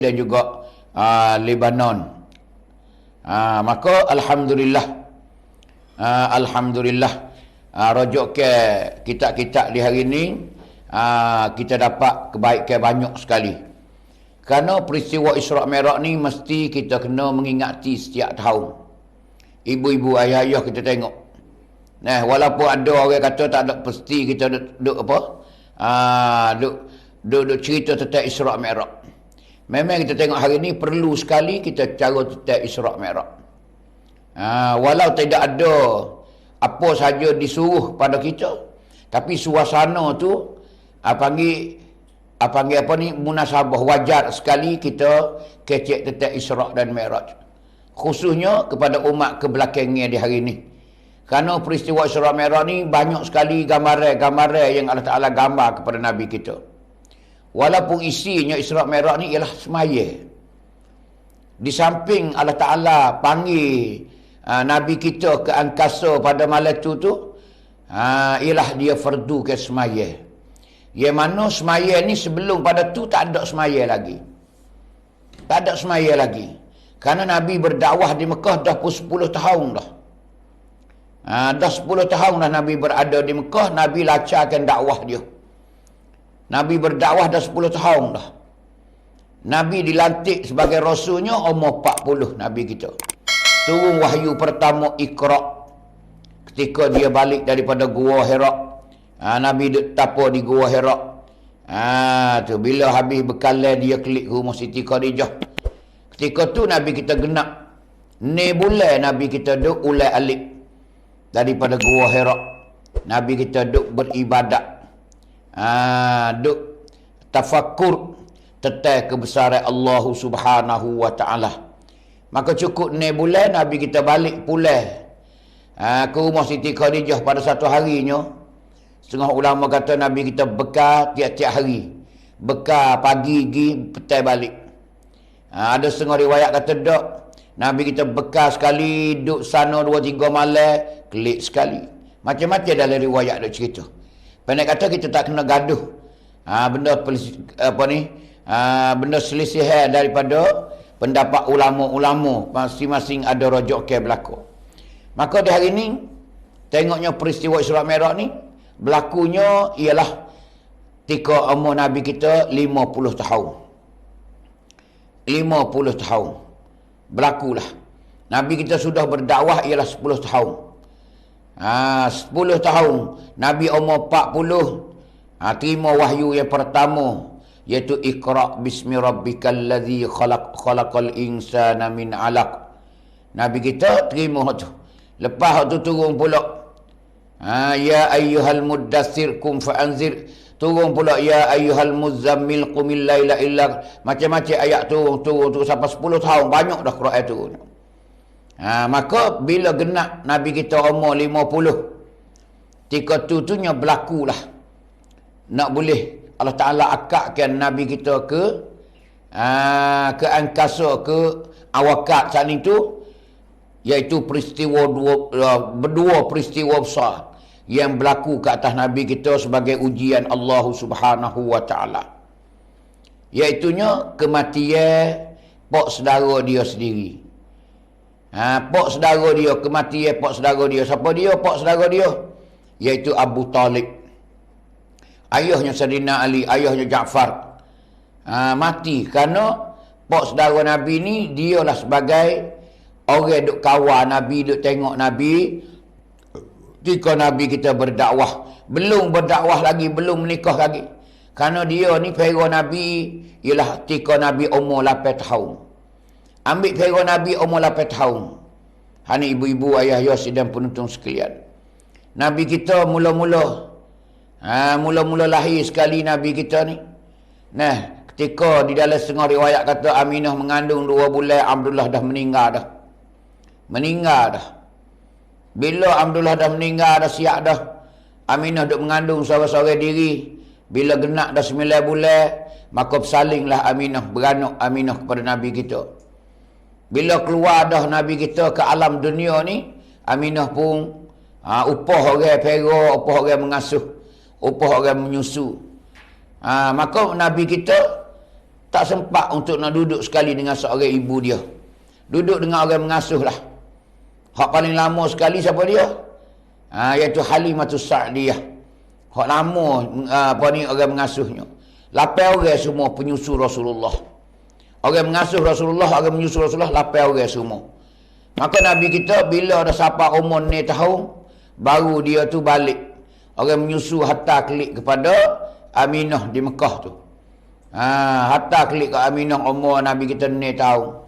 dan juga Lebanon. Maka Alhamdulillah rujuk ke kitab-kitab di hari ini kita dapat kebaikan banyak sekali. Kerana peristiwa Isra' Mi'raj ni mesti kita kena mengingati setiap tahun. Ibu-ibu, ayah-ayah kita tengok. Nah, walaupun ada orang kata tak ada pasti kita duk cerita tentang Isra' Mi'raj. Memang kita tengok hari ni perlu sekali kita cara tentang Isra' Mi'raj. Walau tidak ada apa saja disuruh pada kita, tapi suasana tu panggil apa ni, munasabah, wajar sekali kita kecek tentang Isra' dan Mi'raj. Khususnya kepada umat kebelakangnya di hari ini. Kerana peristiwa Isra' Mi'raj ni banyak sekali gambaran-gambaran yang Allah Ta'ala gambar kepada Nabi kita. Walaupun isinya Isra' Mi'raj ni ialah semaya. Di samping Allah Ta'ala panggil Nabi kita ke angkasa pada malam tu ialah dia fardu ke semaya. Yang mana semaya ni sebelum pada tu tak ada semaya lagi. Tak ada semaya lagi. Kerana Nabi berdakwah di Mekah dah pun 10 tahun dah. Dah 10 tahun dah Nabi berada di Mekah, Nabi lancarkan dakwah dia. Nabi berdakwah dah 10 tahun dah. Nabi dilantik sebagai rasulnya umur 40 Nabi kita. Turun wahyu pertama Iqra' ketika dia balik daripada Gua Hira. Nabi duduk tapur di Gua Hira. Tu bila habis bekalan dia klik rumah Siti Khadijah. Ketika tu Nabi kita genap ni bulan Nabi kita duduk ulai alik daripada Gua Hira. Nabi kita duduk beribadat. Duduk tafakkur tentang kebesaran Allah Subhanahu wa taala. Maka cukup ni bulan Nabi kita balik pulang ke rumah Siti Khadijah pada satu harinya. Setengah ulama kata Nabi kita bekal tiap-tiap hari. Bekal pagi pergi, petang balik. Ada setengah riwayat kata tak. Nabi kita bekal sekali, duduk sana 2-3 malam, kelik sekali. Macam-macam dalam riwayat ada cerita. Pendek kata kita tak kena gaduh. Benda selisihan daripada pendapat ulama-ulama. Masing-masing ada rujuk ke berlaku. Maka di hari ini, tengoknya peristiwa Isra' Mi'raj ni, berlakunya ialah ketika umur Nabi kita 50 tahun. 50 tahun. Berlakulah. Nabi kita sudah berdakwah ialah 10 tahun. 10 tahun. Nabi umur 40. Terima wahyu yang pertama. Iaitu Iqra' bismi rabbikal ladzi khalaqal insana min 'alaq. Nabi kita terima tu. Lepas tu turun pula. Ya ayyuhal muddathir kum fa'anzir. Turun pula ya ayyuhal muzammil qumil laila illa. Macam-macam ayat turun sampai 10 tahun. Banyak dah Quran turun. Maka bila genap Nabi kita umur 50, ketika tu-tunya berlakulah. Nak boleh Allah Ta'ala akadkan Nabi kita ke angkasa, ke awakat saat itu. Iaitu berdua peristiwa besar yang berlaku ke atas Nabi kita sebagai ujian Allah Subhanahu wa taala. Iaitunya kematian pak saudara dia sendiri. Pak saudara dia, kematian pak saudara dia. Siapa dia pak saudara dia? Iaitu Abu Talib. Ayahnya Sayyidina Ali, ayahnya Ja'far. Mati kerana pak saudara Nabi ni dialah sebagai orang duk kawal Nabi, duk tengok Nabi ketika Nabi kita berdakwah. Belum berdakwah lagi, belum menikah lagi. Kerana dia ni pera Nabi ialah ketika Nabi umur 8 tahun. Ambil pera Nabi umur 8 tahun. Hani ibu-ibu, ayah-ayah dan penonton sekalian. Nabi kita mula-mula lahir sekali Nabi kita ni. Nah, ketika di dalam setengah riwayat kata Aminah mengandung 2 bulan, Abdullah dah meninggal dah. Bila Abdullah dah meninggal dah, siap dah, Aminah duk mengandung seorang-seorang diri. Bila genap dah 9 bulan, maka bersalinglah beranak Aminah kepada Nabi kita. Bila keluar dah Nabi kita ke alam dunia ni, Aminah pun upah orang pera, upah orang mengasuh, upah orang menyusu. Maka Nabi kita tak sempat untuk nak duduk sekali dengan seorang ibu dia. Duduk dengan orang mengasuh lah. Hak paling lama sekali siapa dia? Iaitu Halimatus Sa'diyah. Hak lama orang mengasuhnya. 8 orang semua penyusu Rasulullah. Orang mengasuh Rasulullah, orang menyusu Rasulullah, 8 orang semua. Maka Nabi kita bila dah sampai umur ni tahun, baru dia tu balik. Orang menyusu hatta klik kepada Aminah di Mekah tu. Hatta klik ke Aminah umur Nabi kita ni tahun.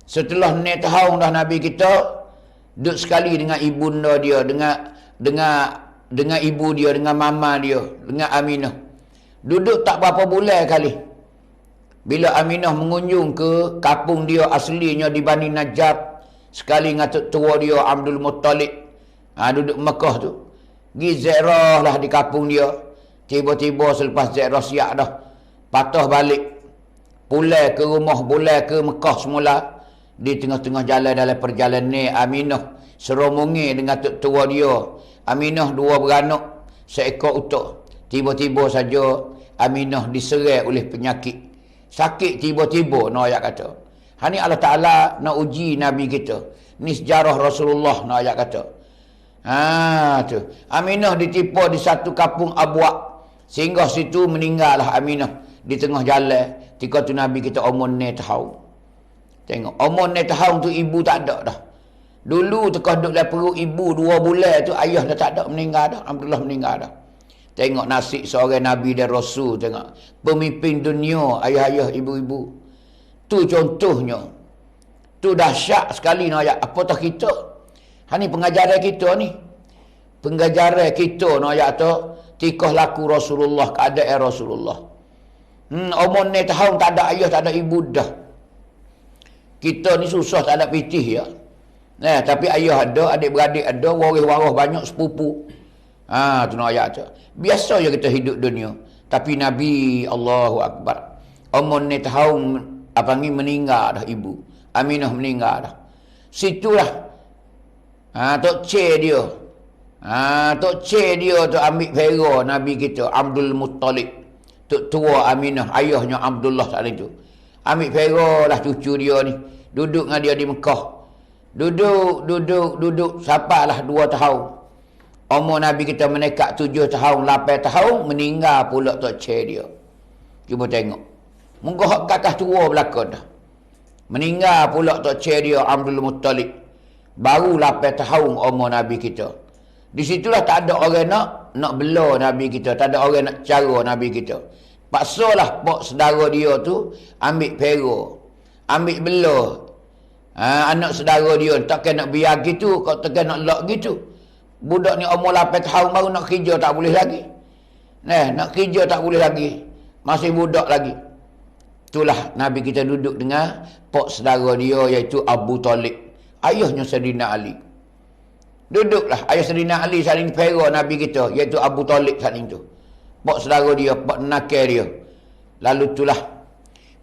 Setelah ni tahun dah Nabi kita duduk sekali dengan ibunda dia, dengan ibu dia, dengan mama dia, dengan Aminah. Duduk tak berapa bulan kali. Bila Aminah mengunjung ke kampung dia aslinya di Bani Najjar, sekali dengan tua dia Abdul Muttalib, duduk Mekah tu. Pergi ziarah lah di kampung dia. Tiba-tiba selepas ziarah siap dah, patah balik. Pulang ke rumah, pulang ke Mekah semula. Di tengah-tengah jalan dalam perjalanan ni, Aminah seromongi dengan tua dia. Aminah 2 beranak, seekor utuk. Tiba-tiba saja Aminah diserang oleh penyakit. Sakit tiba-tiba, ayat kata. Hani Allah Ta'ala nak uji Nabi kita. Ni sejarah Rasulullah, ayat kata. Tu. Aminah ditipu di satu kampung Abwa. Sehingga situ meninggallah Aminah di tengah jalan. Ketika tu Nabi kita umur ni tahun. Tengok, umur ni tahun tu ibu tak ada dah. Dulu tekah duduk dalam perut ibu 2 bulan tu, ayah dah tak ada, meninggal dah. Alhamdulillah meninggal dah. Tengok nasib seorang Nabi dan Rasul, tengok. Pemimpin dunia, ayah-ayah, ibu-ibu. Tu contohnya. Tu dahsyat sekali nak ayat. Apatah kita? Ni pengajaran kita ni. Pengajaran kita nak ayat tu. Tikah laku Rasulullah, keadaan Rasulullah. Umur ni tahun tak ada ayah, tak ada ibu dah. Kita ni susah tak ada pitih ya. Tapi ayah ada, adik-beradik ada, waris-waris banyak, sepupu. Tu nak ayat tu. Biasa je kita hidup dunia. Tapi Nabi, Allahu Akbar. Umur ni tahun, meninggal dah ibu. Aminah meninggal dah. Situlah. Tok Cik dia. Tok Cik dia tu ambil pera Nabi kita, Abdul Muttalib. Tok tua Aminah, ayahnya Abdullah tadi tu. Ambil pera lah cucu dia ni. Duduk dengan dia di Mekah. Duduk. Sampailah 2 tahun. Umur Nabi kita menekat 7 tahun, 8 tahun. Meninggal pula Tok Cik dia. Cuba tengok. Mungkin hak kakak tua belakang dah. Meninggal pula Tok Cik dia, Abdul Muttalib. Baru 8 tahun umur Nabi kita. Di situlah tak ada orang nak bela Nabi kita. Tak ada orang nak cara Nabi kita. Paksalah pak saudara dia tu ambil pera. Ambil bela. Anak saudara dia takkan nak biar gitu, kau takkan nak lock gitu. Budak ni umur 8 tahun baru nak kerja tak boleh lagi. Nak kerja tak boleh lagi. Masih budak lagi. Itulah Nabi kita duduk dengan pak saudara dia iaitu Abu Talib. Ayahnya Sayyidina Ali. Duduklah ayah Sayyidina Ali saling pera Nabi kita iaitu Abu Talib saling tu. Pak saudara dia, pak nakal dia. Lalu itulah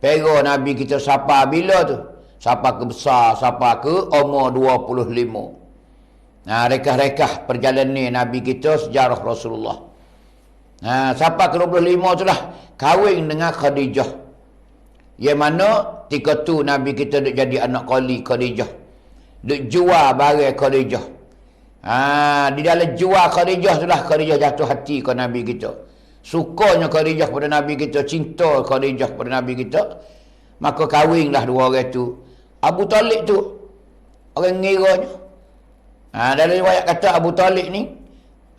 pera Nabi kita siapa bila tu? Siapa ke besar, siapa ke umur 25. Rekah-rekah perjalanan Nabi kita sejarah Rasulullah. Siapa ke 25 itulah kahwin dengan Khadijah. Yang mana ketika tu Nabi kita duk jadi anak kali Khadijah. Duk jual barang Khadijah. Di dalam jual Khadijah itulah Khadijah jatuh hati ke Nabi kita. Sukanya Khadijah pada Nabi kita, cinta Khadijah pada Nabi kita. Maka kahwinlah 2 orang tu. Abu Talib tu orang ngiranya. Dalam riwayat kata Abu Talib ni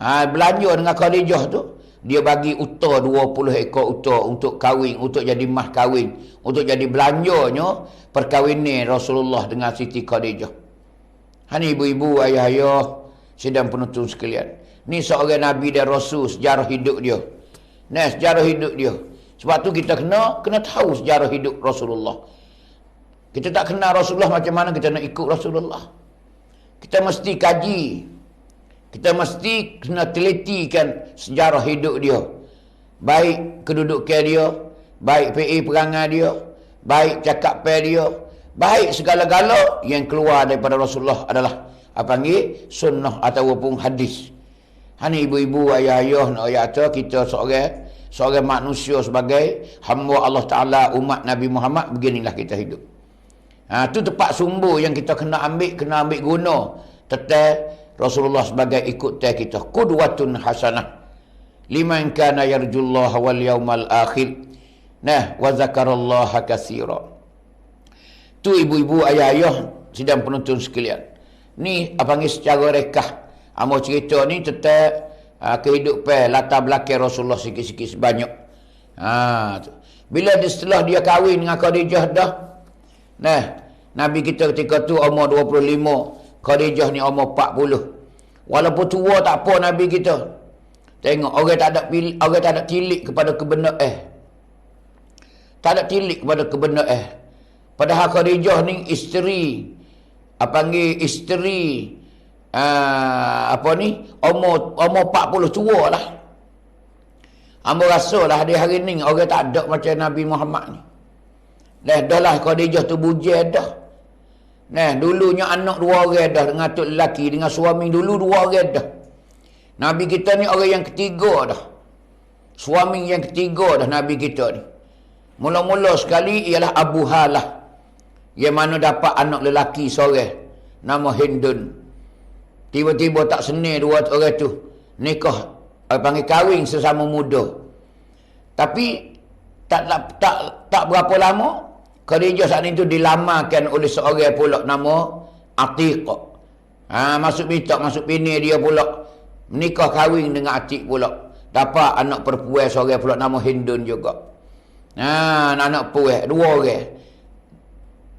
belanja dengan Khadijah tu, dia bagi unta 20 ekor unta untuk kahwin, untuk jadi mas kahwin, untuk jadi belanjanya perkahwinan Rasulullah dengan Siti Khadijah. Hani ibu-ibu, ayah-ayah, sidang penonton sekalian. Ni seorang Nabi dan Rasul, sejarah hidup dia. Sejarah hidup dia. Sebab tu kita kena tahu sejarah hidup Rasulullah. Kita tak kenal Rasulullah, macam mana kita nak ikut Rasulullah? Kita mesti kaji. Kita mesti kena telitikan sejarah hidup dia. Baik kedudukan dia, baik PA perangai dia, baik cakapan dia, baik segala-gala yang keluar daripada Rasulullah adalah sunnah ataupun hadis. Hani ibu-ibu, ayah-ayah nak ayat kita seorang seorang manusia, sebagai hamba Allah Ta'ala, umat Nabi Muhammad, beginilah kita hidup. Itu tempat sumber yang kita kena ambil guna. Tetap Rasulullah sebagai ikut kita. Qudwatun hasanah liman kana yarjullaha wal yawmal akhir. Wa zakarallaha katsira. Tu ibu-ibu, ayah-ayah, sidang penonton sekalian. Ni apa panggil secara rekah. Amo cerita ni tentang kehidupan latar belakang Rasulullah sikit-sikit sebanyak. Bila setelah dia kahwin dengan Khadijah dah. Nabi kita ketika tu umur 25, Khadijah ni umur 40. Walaupun tua tak apa Nabi kita. Tengok orang tak ada tilik kepada kebenaran. Tak ada tilik kepada kebenaran. Padahal Khadijah ni isteri, umur 40 tua lah. Hamba rasa lah hari ni orang tak ada macam Nabi Muhammad ni. Dah lah Khadijah tu bujang dah. Dulunya anak 2 orang dah dengan atuk lelaki, dengan suami dulu 2 orang dah. Nabi kita ni orang yang ketiga dah. Suami yang ketiga dah Nabi kita ni. Mula-mula sekali ialah Abu Halah, yang mana dapat anak lelaki seorang nama Hindun. Tiba-tiba tak seni 2 orang tu nikah, panggil kahwin sesama muda. Tapi tak berapa lama Khadijah saat itu dilamarkan oleh seorang pula nama Atiq. Masuk bini dia pula menikah kahwin dengan Atiq pula. Dapat anak perempuan seorang pula nama Hindun juga. Anak perempuan 2 orang.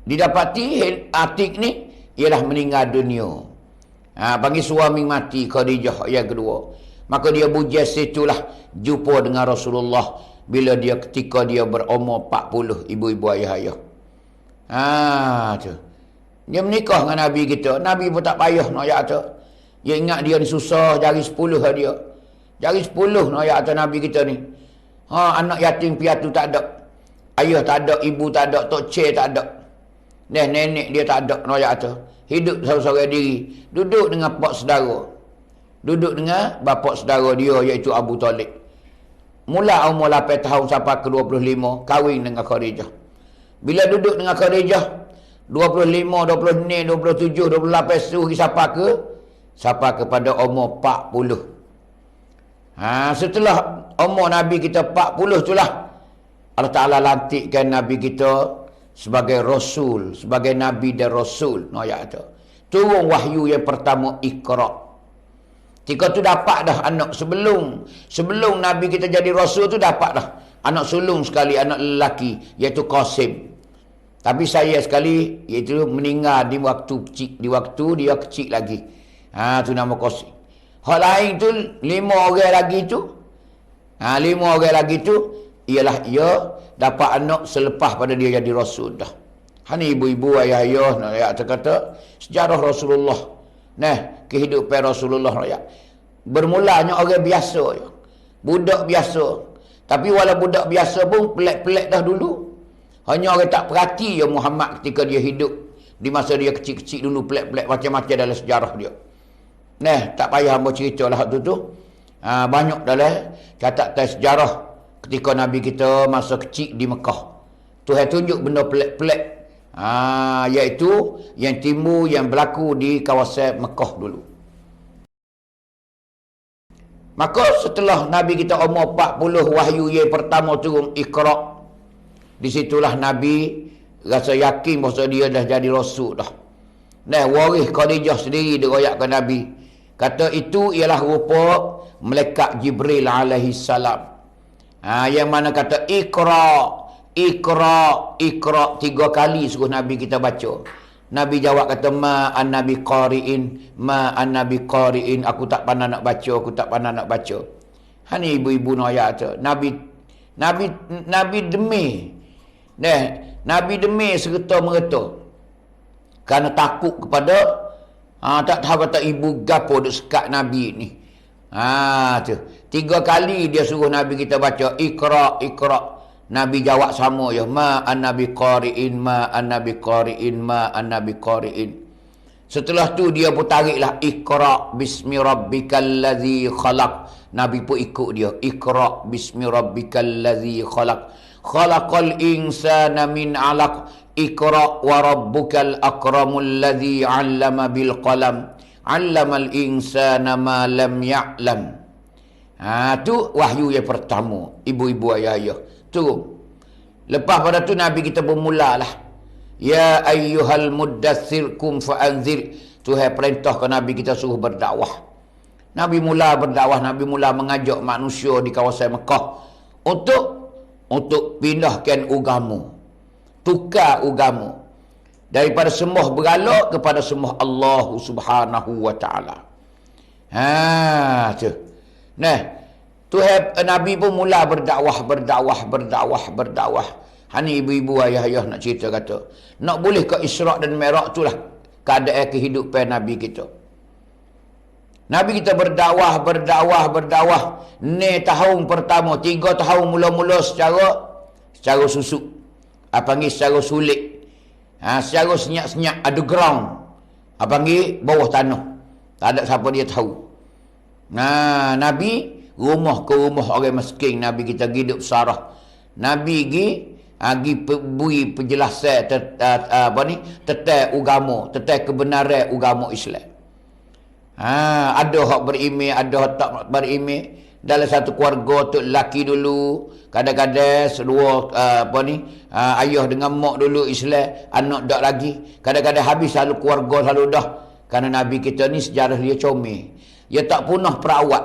Didapati Atiq ni ialah meninggal dunia. Panggil suami mati Khadijah yang kedua. Maka dia bujang situlah jumpa dengan Rasulullah bila ketika dia berumur 40, ibu-ibu ayah-ayah. Tu. Dia menikah dengan Nabi kita. Nabi pun tak payah nak ayat tu. Dia ingat dia ni susah, jari 10 dia. Jari 10 nak ayat tu Nabi kita ni. Anak yatim piatu tak ada. Ayah tak ada, ibu tak ada, tok cik tak ada. Nenek dia tak ada nak ayat tu. Hidup seorang diri. Duduk dengan pak saudara. Duduk dengan bapa saudara dia, iaitu Abu Talib. Mula umur 8 tahun sampai ke 25, kahwin dengan Khadijah. Bila duduk dengan Khadijah, 25, 26, 27, 28, suruh sampai kepada umur 40. Setelah umur Nabi kita 40 itulah Allah Ta'ala lantikkan Nabi kita sebagai Rasul, sebagai Nabi dan Rasul. Turun wahyu yang pertama, Iqra. Ketika tu dapat dah anak sebelum Nabi kita jadi Rasul tu dapat dah anak sulung sekali, anak lelaki, iaitu Qasim. Tapi saya sekali iaitu meninggal di waktu dia kecil lagi. Tu nama Qasim. Hak lain tu 5 orang lagi tu. 5 orang lagi tu ialah ia dapat anak selepas pada dia jadi Rasul dah. Ni ibu-ibu, ayah-ayah nak kata sejarah Rasulullah. Kehidupan Rasulullah rakyat. Bermulanya orang biasa je. Budak biasa. Tapi walau budak biasa pun pelik-pelik dah dulu. Hanya orang tak perhati ya Muhammad ketika dia hidup. Di masa dia kecil-kecil dulu pelik-pelik macam-macam dalam sejarah dia. Tak payah hamba cerita lah tu. Banyak dalam catatan sejarah ketika Nabi kita masa kecil di Mekah. Tuhan tunjuk benda pelik-pelik. Iaitu yang timbul, yang berlaku di kawasan Mekah dulu. Maka setelah Nabi kita umur 40, wahyu yang pertama turun, Iqra. Disitulah Nabi rasa yakin bahawa dia dah jadi Rasul dah. Waris Khadijah sendiri diriwayatkan Nabi kata itu ialah rupa malaikat Jibril alaihi salam. Yang mana kata Iqra 3 kali suruh Nabi kita baca. Nabi jawab kata ma an-nabi qari'in, aku tak pandai nak baca, Hani ibu-ibu nak ayat tu. Nabi demi. Nabi demi serta merta. Kerana takut kepada tak tahu kata ibu gapo duk sekat Nabi ni. Tu. 3 kali dia suruh Nabi kita baca Iqra. Nabi jawab sama ya, ma an-nabi qari'in. Setelah tu dia pun tariklah Iqra bismi rabbikal ladzi khalaq. Nabi pun ikut dia. Iqra bismi rabbikal ladzi khalaq. Khalaqal insana min 'alaq. Iqra wa rabbukal akramul ladzi 'allama bil qalam. 'Allamal insana ma lam ya'lam. Tu wahyu yang pertama. Ibu-ibu, ayah-ayah. Turun. Lepas pada tu Nabi kita bermulalah. Ya ayyuhal muddathir kum fa'anzir. Tuhan perintah ke Nabi kita suruh berdakwah. Nabi mula berdakwah, Nabi mula mengajak manusia di kawasan Mekah untuk pindahkan agama. Tukar agama. Daripada sembah berhala kepada sembah Allah Subhanahu wa taala. Tu. Nah, Tuhan Nabi pun mula berdakwah. Hani ibu-ibu, ayah-ayah nak cerita kata, nak boleh ke Isra' dan Mi'raj itulah keadaan kehidupan Nabi kita. Nabi kita berdakwah. Ni tahun pertama, 3 tahun mula-mula secara susuk. Panggil secara sulit. Secara senyap-senyap underground. Panggil bawah tanah. Tak ada siapa dia tahu. Nabi rumah ke rumah orang miskin, Nabi kita hidup sarah. Nabi pergi beri penjelasan tentang agama, tentang kebenaran agama Islam. Ada hak beriman, ada hak tak beriman. Dalam satu keluarga tu lelaki dulu, kadang-kadang sedua ayah dengan mak dulu Islam, anak tak lagi. Kadang-kadang habis selalu keluarga selalu dah. Kerana Nabi kita ni sejarah dia comel. Dia tak punah perawat.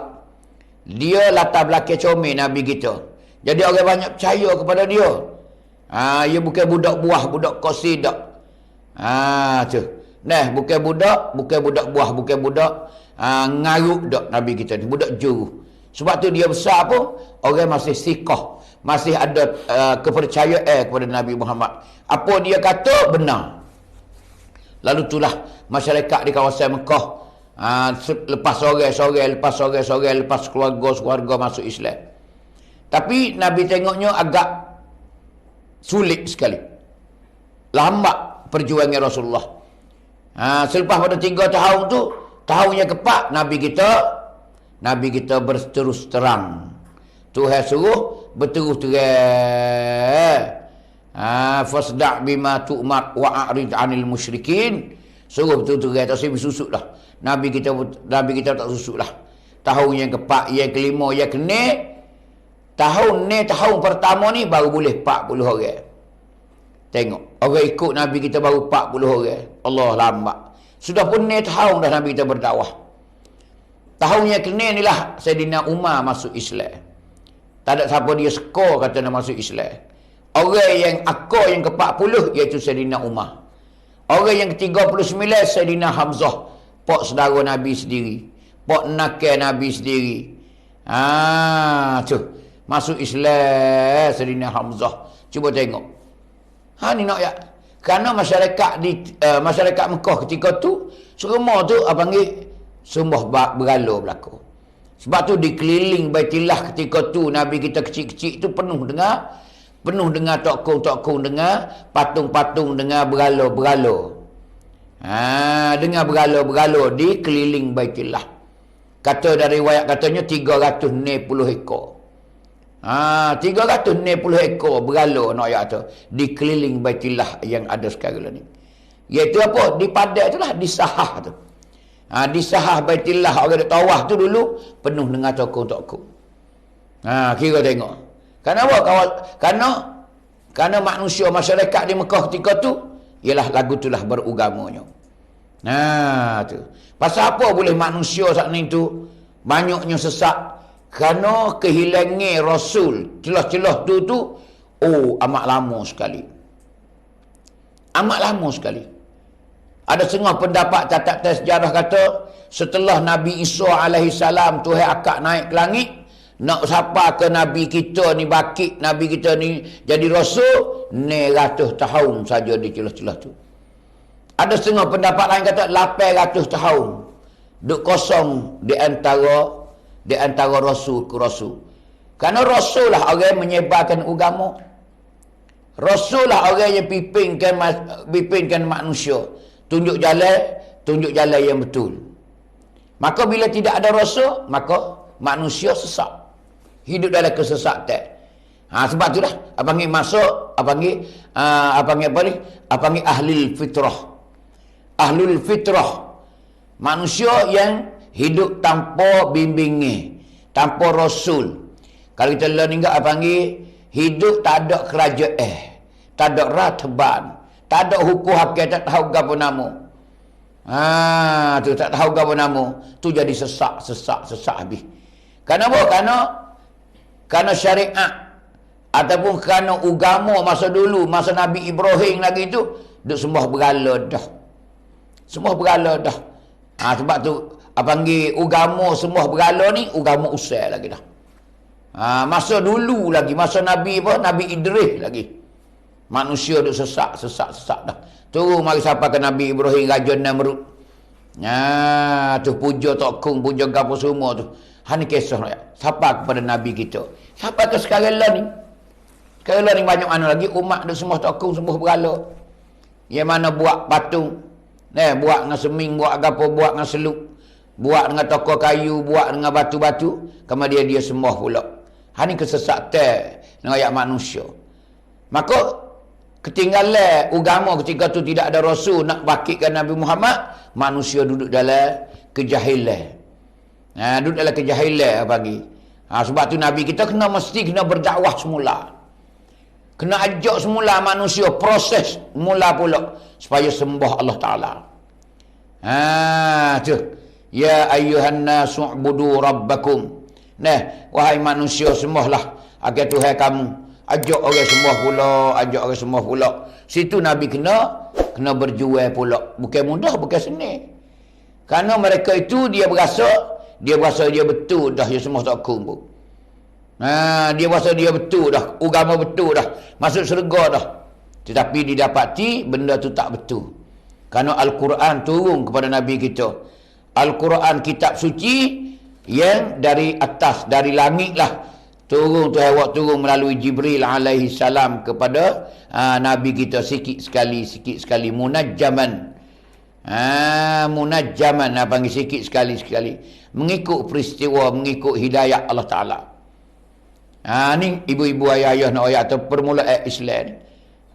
Dia latar belakang comel Nabi kita. Jadi orang banyak percaya kepada dia. Dia bukan budak buah, budak kosi dak. Tu. Bukan budak buah, bukan budak ngaruk dak Nabi kita ni, budak juru. Sebab tu dia besar pun orang masih siqah, masih ada kepercayaan kepada Nabi Muhammad. Apa dia kata benar. Lalu itulah masyarakat di kawasan Mekah, lepas sorang, lepas keluarga masuk Islam. Tapi Nabi tengoknya agak sulit sekali. Lambat perjuangan Rasulullah. Selepas pada 3 tahun tu, tahun yang keempat Nabi kita berterus terang. Tuhan suruh berterus terang. Fasda' bima tu'mar wa a'rid 'anil musyrikin. Suruh berterus terang, tak sempat susuk dah. Nabi kita tak susuk dah. Tahun yang keempat, yang kelima, yang keenam. Tahun pertama ni baru boleh 40 orang. Tengok, orang ikut Nabi kita baru 40 orang. Allah lambat. Sudah pun ni tahun dah Nabi kita berdakwah. Tahun yang keenam ni lah Sayyidina Umar masuk Islam. Tak ada siapa dia skor kata nak masuk Islam. Orang yang akor yang ke-40 iaitu Sayyidina Umar. Orang yang ke-39 Sayyidina Hamzah, pak saudara Nabi sendiri, pak nakal Nabi sendiri. Tu masuk Islam Sayyidina Hamzah. Cuba tengok. Ni nak ya. Kerana masyarakat Mekah ketika tu semua tu panggil sembah berhala berlaku. Sebab tu dikeliling Baitullah ketika tu Nabi kita kecil-kecil tu penuh dengan tokong-tokong, dengan patung-patung, dengan berhala-berhala. Dengan berhala-berhala dikeliling Baitullah. Kata dari riwayat katanya 360 ekor. 360 ekor berhala nak ayat tu dikeliling Baitullah yang ada sekarang ni. Iaitu apa? Di padang itulah, di sahah tu. Di sahah Baitullah orang duk tawaf tu dulu penuh dengan tokong-tokong. Kira tengok. Kenapa? Kerana manusia masyarakat di Mekah ketika tu ialah lagu itulah berugamanya. Tu. Pasal apa boleh manusia saat ni tu banyaknya sesat? Kerana kehilangan Rasul. Celah-celah tu amat lama sekali. Amat lama sekali. Ada setengah pendapat catatan sejarah kata setelah Nabi Isa AS Tuhan akak naik ke langit, nak sapa ke Nabi kita ni bakit, Nabi kita ni jadi Rasul, 900 tahun saja di celah-celah tu. Ada setengah pendapat lain kata 800 tahun duk kosong di antara Rasul ke Rasul. Kerana Rasul lah orang yang menyebarkan agama. Rasul lah orang yang pimpinkan manusia. Tunjuk jalan, tunjuk jalan yang betul. Maka bila tidak ada rasul, maka manusia sesat. Hidup dalam kesesatan. Sebab itulah apa panggil masuk, apa panggil ahli fitrah. Ahlul fitrah. Manusia yang hidup tanpa bimbingan, tanpa rasul. Kalau kita lain enggak apa panggil hidup tak ada kerajaan, tak ada rataban, tak ada hukum hakim, tak tahu apa nama. Tu tak tahu apa nama, tu jadi sesak habis. Kenapa? Kerana syariat ataupun kerana agama masa dulu, masa Nabi Ibrahim lagi tu, duk sembah berhala dah. Sembah berhala dah. Sebab tu apa panggil agama sembah berhala ni agama usai lagi dah. Masa dulu lagi, masa Nabi Idris lagi. Manusia duk sesak dah. Tu mari siapa ke Nabi Ibrahim Raja Namrud. Tu puja tokung, puja gapo semua tu. Hani kisah ya. Siapa kepada Nabi kita? Siapa ke sekarang lah ni? Sekarang lah ni banyak mana lagi umat duk sembah tokung, sembah berhala. Yang mana buat patung, buat dengan seming, buat gapo, buat dengan seluk, buat dengan tokok kayu, buat dengan batu-batu, kemudian dia sembah pula. Ini kesesatan dengan ayat manusia. Maka ketinggalan agama ketika tu tidak ada rasul nak bakitkan Nabi Muhammad, manusia duduk dalam kejahilan. Duduk dalam kejahilan bagi. Sebab tu Nabi kita mesti kena berdakwah semula. Kena ajak semula manusia proses mula pula supaya sembah Allah Taala. Tu. Ya ayyuhan nasu ubudu rabbakum. Wahai manusia sembahlah agar Tuhan kamu. Ajak orang sembah pula, Situ Nabi kena berjual pula. Bukan mudah, bukan senang. Kerana mereka itu dia berasa dia betul dah dia sembah takung pun. Dia berasa dia betul dah, agama betul dah, masuk syurga dah. Tetapi didapati benda tu tak betul. Kerana Al-Quran turun kepada Nabi kita. Al-Quran kitab suci yang dari atas, dari langit lah. Turun turun melalui Jibril alaihi salam kepada Nabi kita sikit sekali. Munajjaman. Munajjaman, panggil sikit sekali. Mengikut peristiwa, mengikut hidayah Allah Ta'ala. Ni ibu-ibu ayah-ayah nak ayat atau permulaan Islam.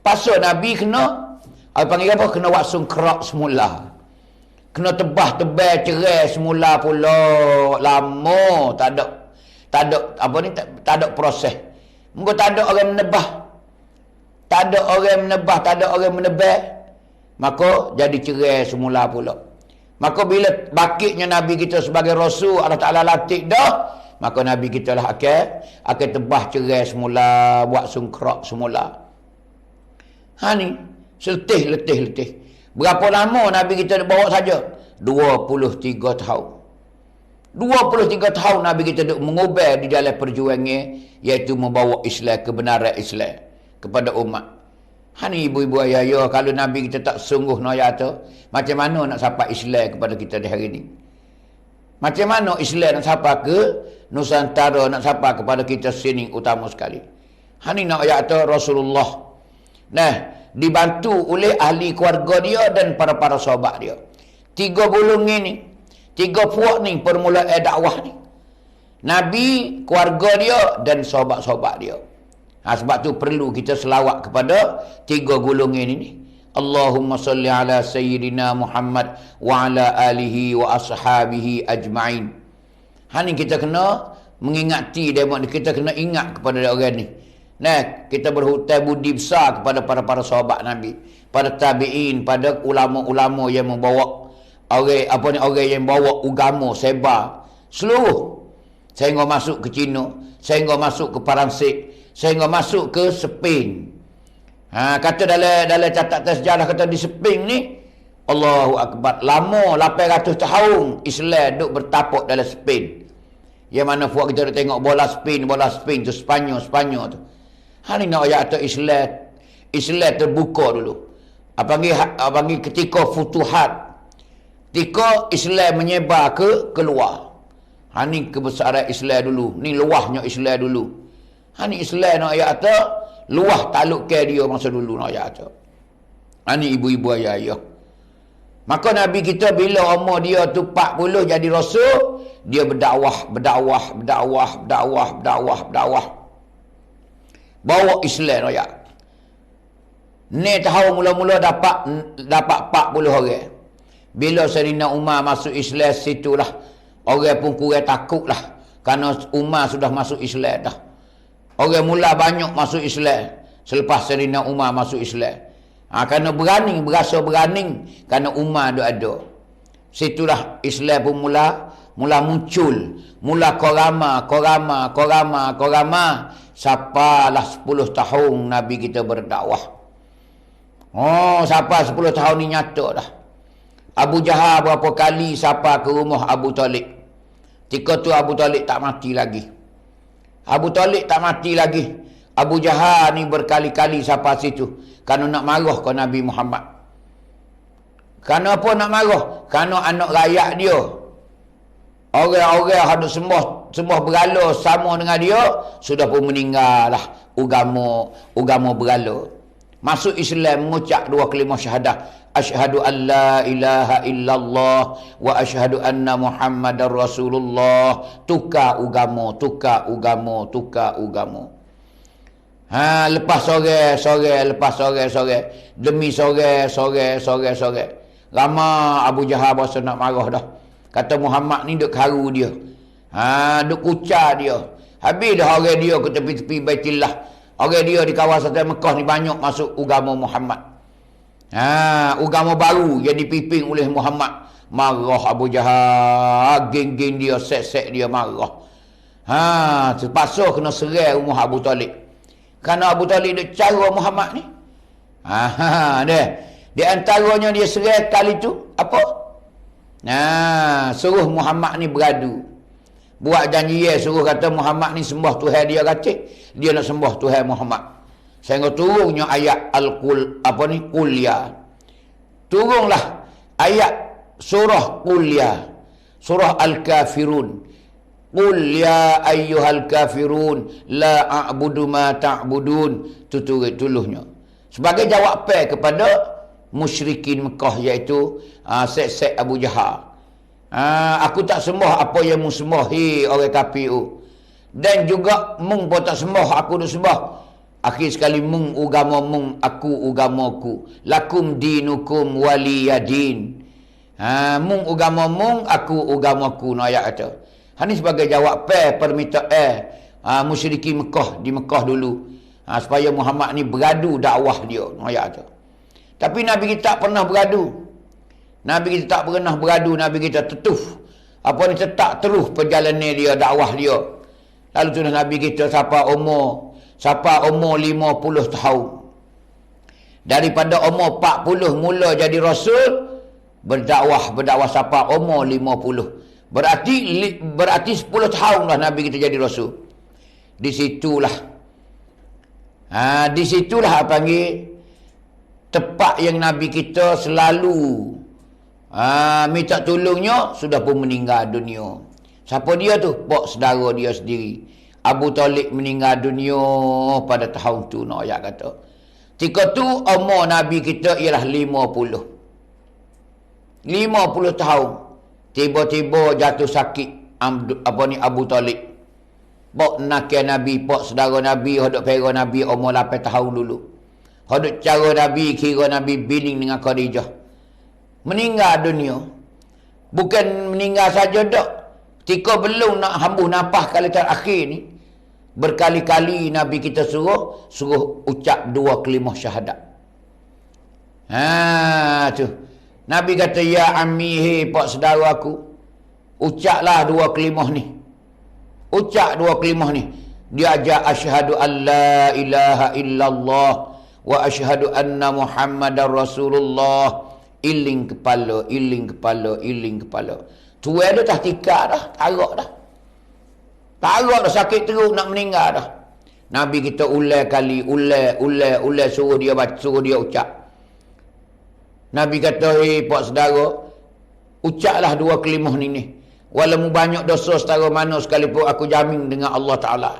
Pasal Nabi kena, panggil apa? Kena waksung kerak semula. Kena tebah-tebah cerai semula pula. Lama tak ada proses. Mungkin tak ada orang menebah. Tak ada orang menebah. Maka jadi cerai semula pula. Maka bila bakitnya Nabi kita sebagai Rasul, Allah Ta'ala latih dah, maka Nabi kita lah akan tebah cerai semula, buat sungkrak semula. Ni letih. Berapa lama Nabi kita bawa saja? 23 tahun. 23 tahun Nabi kita duk mengubah di dalam perjuangan, iaitu membawa Islam, kebenaran Islam kepada umat. Ni ibu-ibu ayah-ayah, kalau Nabi kita tak sungguh nak tu, macam mana nak sapa Islam kepada kita di hari ini? Macam mana Islam nak sapa ke Nusantara, nak sapa kepada kita sini utama sekali? Ni nak ayat tu Rasulullah. Dibantu oleh ahli keluarga dia dan para sahabat dia. 3 golongan ni, 3 puak ni permulaan dakwah ni. Nabi, keluarga dia dan sahabat-sahabat dia. Sebab tu perlu kita selawat kepada 3 golongan ini. Allahumma salli ala sayyidina Muhammad wa ala alihi wa ashabihi ajma'in. Ni kita kena mengingati dia, kita kena ingat kepada orang ni. Kita berhutang budi besar kepada para sahabat Nabi, pada tabi'in, pada ulama-ulama yang membawa orang yang bawa agama sebar seluruh, sehingga masuk ke Cina, sehingga masuk ke Perancis, sehingga masuk ke Spain. Kata dalam catatan sejarah, kata di Spain ni, Allahu Akbar, lama 800 tahun Islam duk bertapak dalam Spain. Yang mana buat kita tengok bola Spain tu Spanyol tu. Ni nak ayat tu Islam terbuka dulu. Panggil ketika futuhat, ketika Islam menyebar keluar. Ni kebesaran Islam dulu, ni luahnya Islam dulu. Ni Islam nak ayat tu luah takluk ke dia masa dulu nak ayat tu. Ni ibu-ibu ayah-ayah. Maka Nabi kita bila umur dia tu 40 jadi rasul, dia berdakwah. Bawa Islam raya. Ni tahu mula-mula dapat 40 orang. Bila Sayyidina Umar masuk Islam, situlah orang pun kurang takutlah. Kerana Umar sudah masuk Islam dah. Orang mula banyak masuk Islam selepas Sayyidina Umar masuk Islam. Kerana berani, berasa berani kerana Umar ada. Situlah Islam pun mula muncul. Mula korama. Sampailah 10 tahun Nabi kita berdakwah. Sampai 10 tahun ni nyata dah. Abu Jahal berapa kali sampai ke rumah Abu Talib. Ketika tu Abu Talib tak mati lagi. Abu Jahal ni berkali-kali sampai situ. Kerana nak marah ke Nabi Muhammad. Kerana apa nak marah? Kerana anak rakyat dia, orang-orang yang sembah berhala sama dengan dia, sudah pun meninggal lah agama berhala. Masuk Islam, mengucap 2 kalimah syahadah. Asyhadu an la ilaha illallah wa asyhadu anna Muhammadar Rasulullah. Tukar agama. Lepas sore. Demi sore. Lama Abu Jahal berasa nak marah dah. Kata Muhammad ni duk karu dia. Duk kucar dia. Habis dah orang dia ke tepi-tepi Baitullah. Orang dia di kawasan Mekah ni banyak masuk agama Muhammad. Agama baru yang dipimpin oleh Muhammad. Marah Abu Jahal. Geng-geng dia, sek-sek dia marah. Terpaksa kena serai rumah Abu Talib. Kerana Abu Talib dia cara Muhammad ni. Di antaranya dia serai kali tu apa? Suruh Muhammad ni beradu. Buat janji suruh kata Muhammad ni sembah Tuhan dia kata. Dia nak sembah Tuhan Muhammad. Sehingga turunnya ayat Qul ya. Turunlah ayat surah Qul ya. Surah Al-Kafirun. Qul ya ayyuhal kafirun la a'budu ma ta'budun. Tuluhnya. Sebagai jawapan kepada musyrikin Mekah, iaitu sek-sek Abu Jahal. Aku tak sembah apa yang mu sembah, orang kafir. Dan juga mung pun tak sembah, aku nak sembah. Akhir sekali mung agama mung, aku agamaku. Lakum dinukum waliyadin. Mung agama mung, aku agamaku. No ayat kata. Ini sebagai jawapan permintaan musyrikin Mekah di Mekah dulu. Supaya Muhammad ni beradu dakwah dia. No ayat kata. Tapi Nabi kita tak pernah beradu. Nabi kita tetuf. Tetap terus perjalanan dia, dakwah dia. Lalu tu Nabi kita sampai umur 50 tahun. Daripada umur 40 mula jadi rasul, berdakwah sampai umur 50. Berarti 10 tahun lah Nabi kita jadi rasul. Disitulah panggil tempat yang Nabi kita selalu minta tolongnya, sudah pun meninggal dunia. Siapa dia tu? Pak saudara dia sendiri. Abu Talib meninggal dunia pada tahun tu. Ayat kata. Ketika tu umur Nabi kita ialah 50. 50 tahun. Tiba-tiba jatuh sakit Abu Talib. Pak nakal Nabi, pak saudara Nabi, hodok pera Nabi umur 8 tahun dulu. Hodok cara Nabi, kira Nabi bining dengan Khadijah. Meninggal dunia. Bukan meninggal saja dak. Ketika belum nak hembus nafas kali terakhir ni, berkali-kali Nabi kita suruh ucap 2 kalimah syahadat. Tu. Nabi kata, ya ammi, pak saudara aku, ucaplah 2 kalimah ni. Ucap 2 kalimah ni. Dia ajar asyhadu an la ilaha illallah wa asyhadu anna Muhammadar Rasulullah. Iling kepala. Tuan dia tak tikar dah. Tarak dah. Sakit teruk nak meninggal dah. Nabi kita ulai suruh dia baca, suruh dia ucap. Nabi kata, pak saudara, ucaplah 2 kalimah ni. Walaupun banyak dosa setara mana sekalipun, aku jamin dengan Allah Ta'ala.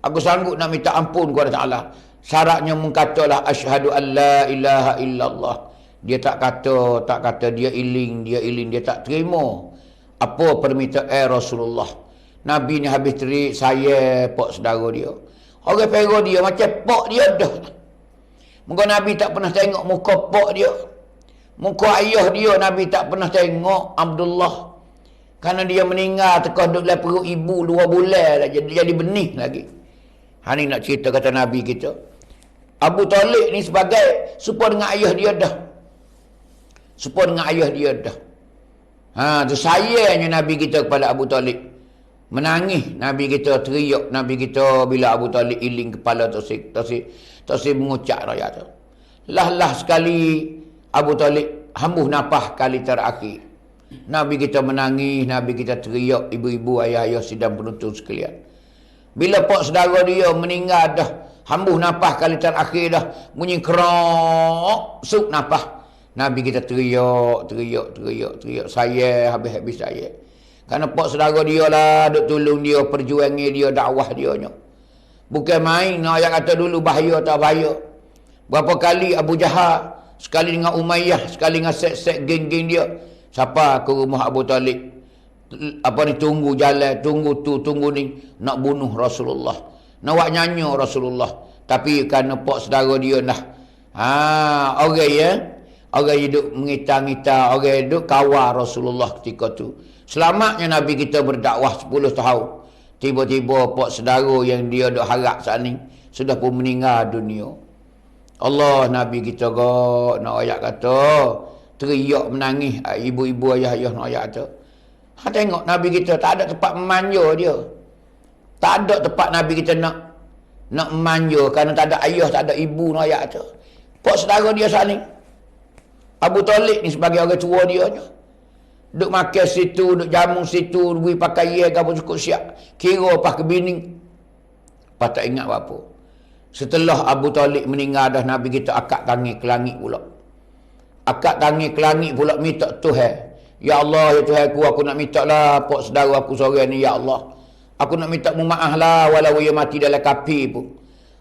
Aku sanggup nak minta ampun kepada Ta'ala. Syaratnya mengkatalah asyhadu an la ilaha illallah. Dia tak kata dia iling, dia tak terima apa permintaan Rasulullah. Nabi ni habis terik saya pak saudara dia. Orang pera dia macam pak dia dah. Muka Nabi tak pernah tengok muka pak dia. Muka ayah dia Nabi tak pernah tengok, Abdullah. Kerana dia meninggal tekah duduk dalam perut ibu 2 bulan dah, jadi benih lagi. Ni nak cerita kata Nabi kita. Abu Talib ni sebagai serupa dengan ayah dia dah. Serupa dengan ayah dia dah. Tu sayangnya Nabi kita kepada Abu Talib. Menangis Nabi kita, teriak Nabi kita bila Abu Talib iling kepala Tosik mengucap raya tu. Lah sekali Abu Talib hambuh nafas kali terakhir. Nabi kita menangis, Nabi kita teriak, ibu-ibu, ayah-ayah sidang penonton sekalian. Bila pak saudara dia meninggal dah, hambuh nafas kali terakhir dah, bunyi kerok, suk nafas. Nabi kita teriak. Saya habis-habis saya. Kerana pak saudara dia lah, duk tolong dia, perjuangan dia, dakwah dia nya. Bukan main, ayat kata dulu bahaya tak bahaya. Berapa kali Abu Jahal, sekali dengan Umayyah, sekali dengan set-set geng-geng dia, siapa ke rumah Abu Talib, tunggu jalan, tunggu ni, nak bunuh Rasulullah, nak buat nyanyi Rasulullah. Tapi kerana pak saudara dia dah, orang hidup mengita-ngita, orang hidup kawal Rasulullah ketika tu. Selamatnya Nabi kita berdakwah 10 tahun. Tiba-tiba pak saudara yang dia duk harap saat ni sudah pun meninggal dunia. Allah Nabi kita nak ayat kata, teriak menangis ibu-ibu, ayah-ayah nak ayat kata. Tengok Nabi kita tak ada tempat memanja dia. Tak ada tempat Nabi kita nak memanja kerana tak ada ayah, tak ada ibu nak ayat kata. Pak saudara dia saat ni, Abu Talib ni sebagai orang tua dia je. Duk makan situ, duk jamu situ, beri pakaian apa cukup siap. Kira pas ke bini. Pas tak ingat apa. Setelah Abu Talib meninggal dah, Nabi kita akak tangi ke langit pula. Akak tangi ke langit pula minta Tuhan. Ya Allah, ya Tuhan aku nak minta lah pak saudara aku seorang ni, ya Allah. Aku nak minta mu maaf lah walau ia mati dalam kapi pun.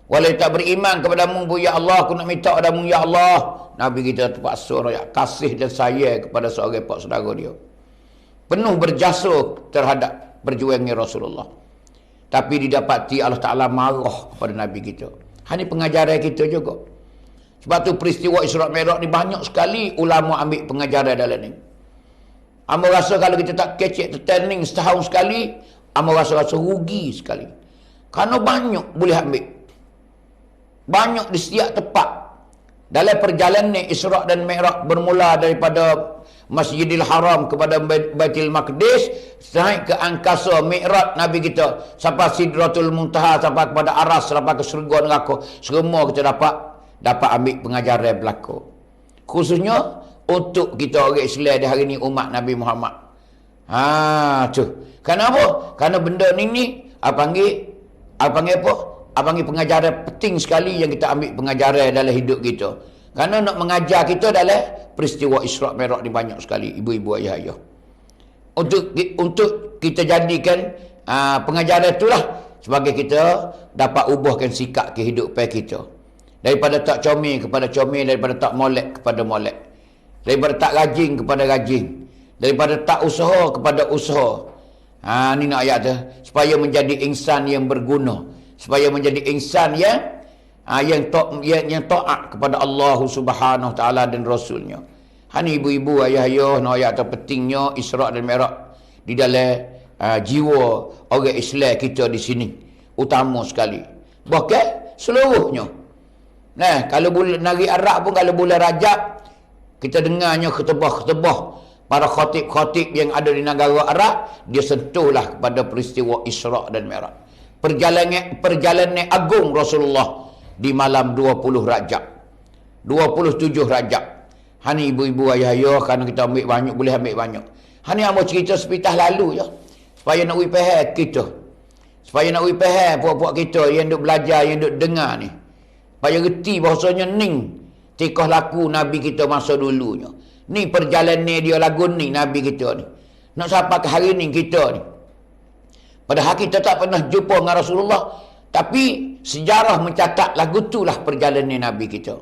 Walau tak beriman kepadamu pun, ya Allah, aku nak minta padamu, ya Allah. Nabi kita terpaksa raya kasih dan sayang kepada seorang pak saudara dia. Penuh berjasa terhadap perjuangan Rasulullah. Tapi didapati Allah Ta'ala marah kepada Nabi kita. Ini pengajaran kita juga. Sebab tu peristiwa Isra' Mi'raj ni banyak sekali ulama ambil pengajaran dalam ni. Amba rasa kalau kita tak kecek tertanding setahun sekali, amba rasa rugi sekali. Kerana banyak boleh ambil. Banyak di setiap tempat. Dalam perjalanan Isra' dan Mi'raj bermula daripada Masjidil Haram kepada Baitul Maqdis, naik ke angkasa Mi'raj Nabi kita sampai Sidratul Muntaha, sampai kepada Aras, sampai ke syurga neraka. Semua kita dapat ambil pengajaran berlaku. Khususnya untuk kita orang Islam di hari ini, umat Nabi Muhammad. Kenapa? Kerana benda ni apa panggil pengajaran penting sekali yang kita ambil pengajaran dalam hidup kita. Kerana nak mengajar kita dalam peristiwa Isra' Mi'raj ni banyak sekali, ibu-ibu, ayah-ayah. Untuk kita jadikan pengajaran itulah sebagai kita dapat ubahkan sikap kehidupan kita. Daripada tak comel kepada comel, daripada tak molek kepada molek. Daripada tak rajin kepada rajin. Daripada tak usaha kepada usaha. Ni nak ayat tu. Supaya menjadi insan yang berguna. Supaya menjadi insan yang taat kepada Allah Subhanahu Taala dan Rasulnya. Hani ibu-ibu, ayah-ayah, nak ayat pentingnya Isra' dan Mi'raj di dalam jiwa orang Islam kita di sini. Utama sekali. Bahkan seluruhnya. Kalau bulan Hari Arab pun, kalau bulan Rajab, kita dengarnya ketebah-ketebah para khatib-khatib yang ada di negara Arab, dia sentuhlah kepada peristiwa Isra' dan Mi'raj. Perjalanan agung Rasulullah di malam 20 Rajab. 27 Rajab. Hani ibu-ibu, ayah-ayah, kerana kita ambil banyak, boleh ambil banyak. Hani amo cerita sepitah lalu je. Supaya nak faham kita. Supaya nak faham puak-puak kita yang duk belajar, yang duk dengar ni. Supaya reti bahasanya ning tikah laku Nabi kita masa dulunya. Ni perjalanan dia lagu ni Nabi kita ni. Nak sampai ke hari ni kita ni. Padahal kita tak pernah jumpa dengan Rasulullah. Tapi sejarah mencatat lagu itulah perjalanan Nabi kita.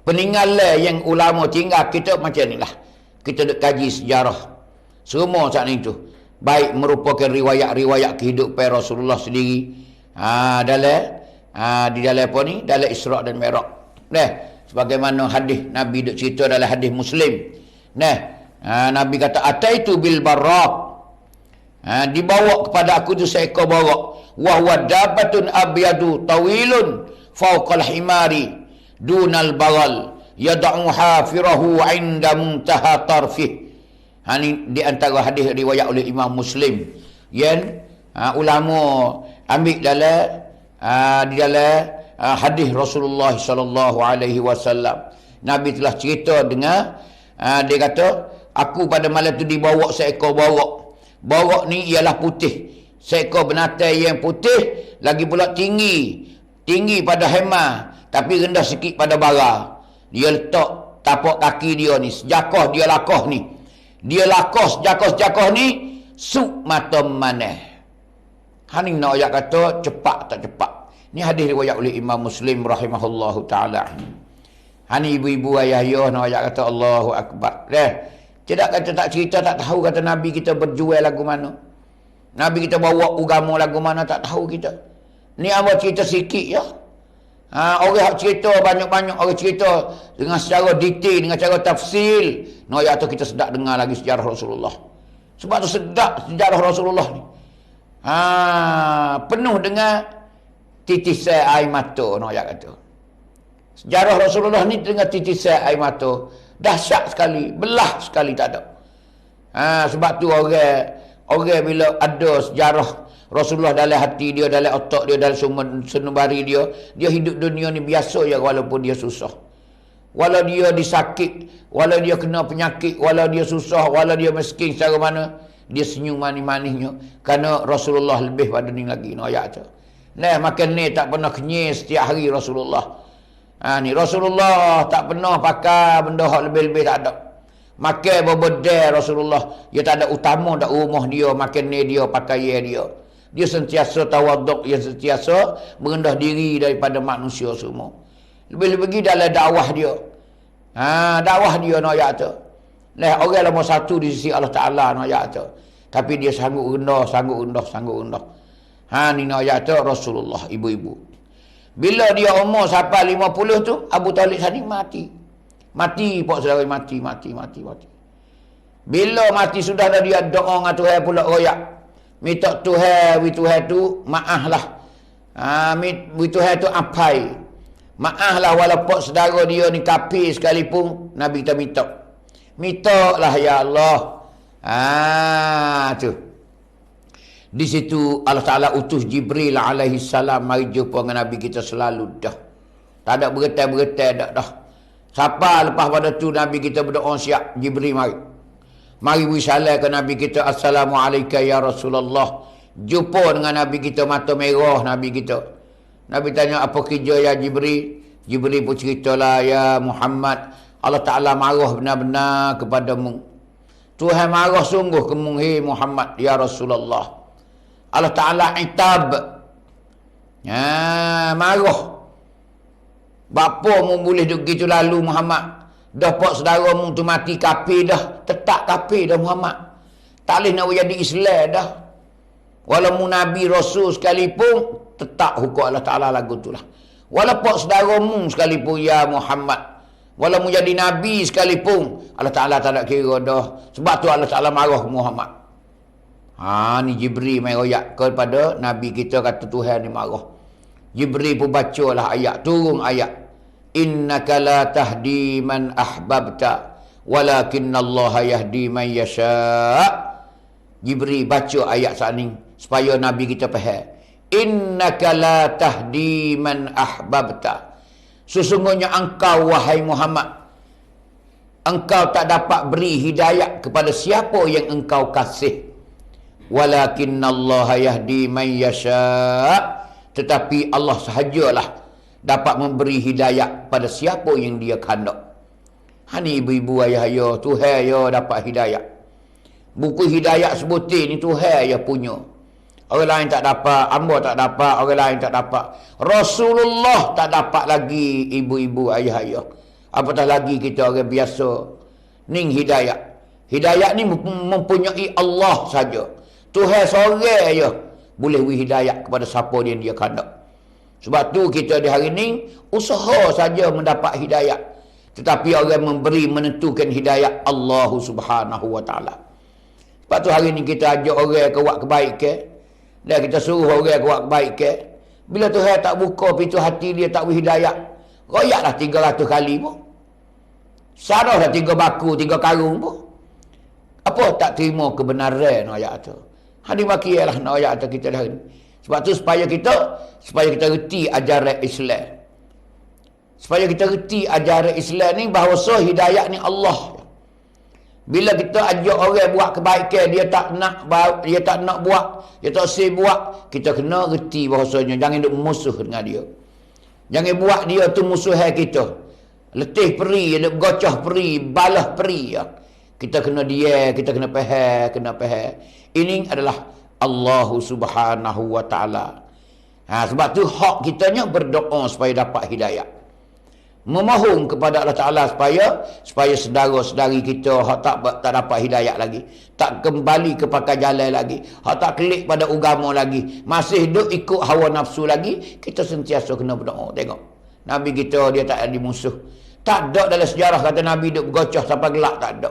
peninggalan yang ulama tinggal kita macam ni lah. Kita nak kaji sejarah semua saat itu. Baik merupakan riwayat-riwayat kehidupan Rasulullah sendiri. Di dalam apa ni? Dalam Isra' dan Mi'raj. Sebagaimana hadis Nabi duk cerita dalam hadis Muslim. Nabi kata ataitu bil barraq. Dibawa kepada aku tu seekor barak. Wa huwa dabatun abyadu tawilun fawqal himari dunal bagal yad'u hafirahu 'inda muntaha tarfih. Ini di antara hadis riwayat oleh Imam Muslim yang ulama ambil dalam di dalam hadis Rasulullah sallallahu alaihi wasallam. Nabi telah cerita dengan dia kata aku pada malam tu dibawa seekor barak. Barak ni ialah putih. Seekor binatang yang putih, lagi pula tinggi pada hemah, tapi rendah sikit pada bara. Dia letak tapak kaki dia ni, sejakah dia lakah ni. Dia lakah sejakah-sejakah ni, suk mata manah. Hani nak ayat kata cepat tak cepat. Ni hadis riwayat oleh Imam Muslim rahimahullahu taala. Hani ibu-ibu ayah-ayah nak ayat kata Allahu akbar. Tidak kata tak cerita, tak tahu kata Nabi kita berjual lagu mana. Nabi kita bawa agama lagu mana, tak tahu kita. Ni apa cerita sikit ya. Orang cerita banyak-banyak, orang cerita dengan secara detail, dengan cara tafsil. Nak ayat tu kita sedap dengar lagi sejarah Rasulullah. Sebab tu sedap sejarah Rasulullah ni. Penuh dengan titisan air mata, nak ayat kata. Sejarah Rasulullah ni dengan titisan air mata. Dahsyat sekali, belah sekali tak ada. Sebab tu orang bila ada sejarah Rasulullah dalam hati dia, dalam otak dia, dalam senubari dia hidup dunia ni biasa je walaupun dia susah. Walau dia disakit, walau dia kena penyakit, walau dia susah, walau dia miskin secara mana, dia senyum manis-manisnya. Kerana Rasulullah lebih pada ni lagi. No, ayat tu. Makan ni tak pernah kenyir setiap hari Rasulullah. Ni Rasulullah tak pernah pakai benda hak lebih-lebih, tak ada. Makan berbeda Rasulullah. Dia tak ada utama dak rumah dia, makan ni dia, pakaian dia. Dia sentiasa tawaduk, dia sentiasa merendah diri daripada manusia semua. Lebih-lebih dalam dakwah dia. Dakwah dia nak ayat tu. Orang nombor satu di sisi Allah Ta'ala nak ayat tu. Tapi dia sanggup rendah. Ni nak ayat tu Rasulullah, ibu-ibu. Bila dia umur sampai 50 tu, Abu Talib tadi mati. Mati, pak saudara, mati. Bila mati sudah dah dia doa dengan Tuhan pula royak. Minta Tuhan tu maaf lah. Tuhan tu apai. Maaf lah walaupun saudara dia ni kafir sekalipun, Nabi kita minta. Minta lah ya Allah. Tu. Di situ Allah Ta'ala utus Jibril alaihi salam mari jumpa dengan Nabi kita selalu dah. Tak ada beretai dah. Siapa lepas pada tu Nabi kita berdoa siap, Jibril mari beri salam ke Nabi kita, Assalamualaikum ya Rasulullah. Jumpa dengan Nabi kita, mata merah Nabi kita. Nabi tanya apa kerja ya Jibril? Jibril pun ceritalah, ya Muhammad, Allah Ta'ala marah benar-benar kepadamu. Tuhan marah sungguh kamu, hei Muhammad ya Rasulullah. Allah Ta'ala itab. Marah. Bapa mu boleh begitu lalu Muhammad. Dah pak saudara mu tu mati kafir dah. Tetap kafir dah Muhammad. Tak boleh nak jadi Islam dah. Walau mu Nabi Rasul sekalipun, tetap hukum Allah Ta'ala lagu tu lah. Walau pak saudara mu sekalipun ya Muhammad. Walau mu jadi Nabi sekalipun, Allah Ta'ala tak nak kira dah. Sebab tu Allah Ta'ala marah Muhammad. Ni Jibril mai royak kepada Nabi kita, kata Tuhan ni marah. Jibril pun bacalah ayat, turun ayat. Innaka la tahdi man ahbabta walakinnallaha yahdi man yasha'. Jibril baca ayat saat ni supaya Nabi kita faham. Innaka la tahdi man ahbabta. Sesungguhnya engkau wahai Muhammad, engkau tak dapat beri hidayah kepada siapa yang engkau kasih. Walakinnallaha yahdi man yasha'. Tetapi Allah sahajalah dapat memberi hidayah pada siapa yang dia kehendak. Ni ibu-ibu ayah-ayah, Tuhan ya dapat hidayah. Buku hidayah sebutin ni Tuhan ya punya. Orang lain tak dapat, hamba tak dapat, orang lain tak dapat. Rasulullah tak dapat lagi, ibu-ibu ayah-ayah. Apatah lagi kita orang biasa. Ning hidayah. Hidayah ni mempunyai Allah saja. Tuhan seorang je boleh beri hidayah kepada siapa dia kehendak. Sebab tu kita di hari ni usaha saja mendapat hidayah. Tetapi orang memberi menentukan hidayah Allah Subhanahu wa taala. Sebab tu hari ni kita ajak orang ke buat kebaikan. Dan kita suruh orang ke buat kebaikan. Bila Tuhan tak buka pintu hati dia, tak beri hidayah, royaklah 300 kali pun. Sarahlah 3 baku, 3 karung pun. Apa tak terima kebenaran ayat tu. Hadi makilah nak ayat tu kita dah ni. Sebab tu supaya kita reti ajaran Islam. Supaya kita reti ajaran Islam ni bahawa hidayah ni Allah. Bila kita ajak orang buat kebaikan, dia tak nak buat, dia tak say buat, kita kena reti bahawasanya jangan duk musuh dengan dia. Jangan buat dia tu musuhan kita. Letih peri, duk gocoh peri, balah peri ya. Kita kena kita kena faham. Ini adalah Allah Subhanahu wa taala. Sebab tu hak kitanya berdoa supaya dapat hidayah. Memohon kepada Allah Taala supaya saudara-saudari kita hak tak dapat hidayah lagi, tak kembali ke pakai jalan lagi, hak tak klik pada agama lagi, masih duk ikut hawa nafsu lagi, kita sentiasa kena berdoa. Tengok Nabi kita dia tak ada musuh. Tak ada dalam sejarah kata Nabi duk bergocoh sampai gelak, tak ada.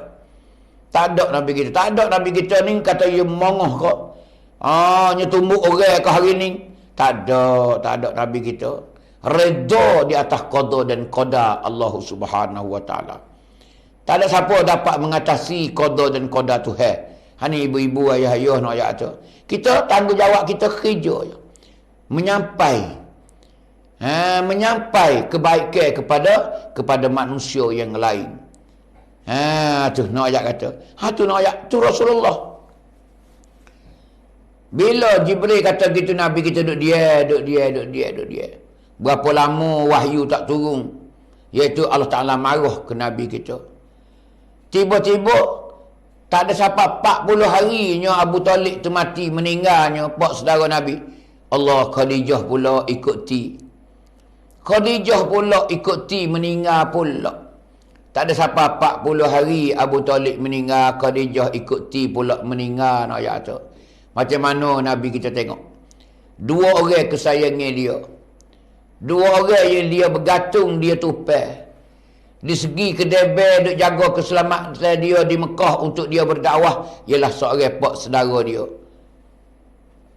Tak ada Nabi kita. Tak ada Nabi kita ni kata dia mongoh kok. Tumbuk orang ke hari ni. Tak ada Nabi kita. Redha di atas qada dan qada Allah Subhanahu wa taala. Tak ada siapa dapat mengatasi qada dan qada Tuhan. Hani ibu-ibu, ayah-ayah nak ayat tu. Kita tanggungjawab kita kerja je. Menyampai kebaikan kepada manusia yang lain. Tu nak ayat kata. Tu nak ayat tu Rasulullah. Bila Jibril kata gitu, Nabi kita duduk dia. Berapa lama wahyu tak turun, iaitu Allah Ta'ala marah ke Nabi kita. Tiba-tiba tak ada siapa 40 harinya Abu Talib tu mati, meninggalnya pak saudara Nabi. Allah Khadijah pula ikuti meninggal pula. Tak ada siapa 40 hari Abu Talib meninggal, Khadijah ikuti pula meninggal. Ayat tu macam mana Nabi kita tengok. 2 orang kesayangan dia, 2 orang yang dia bergantung, dia tupai. Di segi kedebel duk jaga keselamatan dia di Mekah untuk dia berdakwah, ialah seorang pak saudara dia.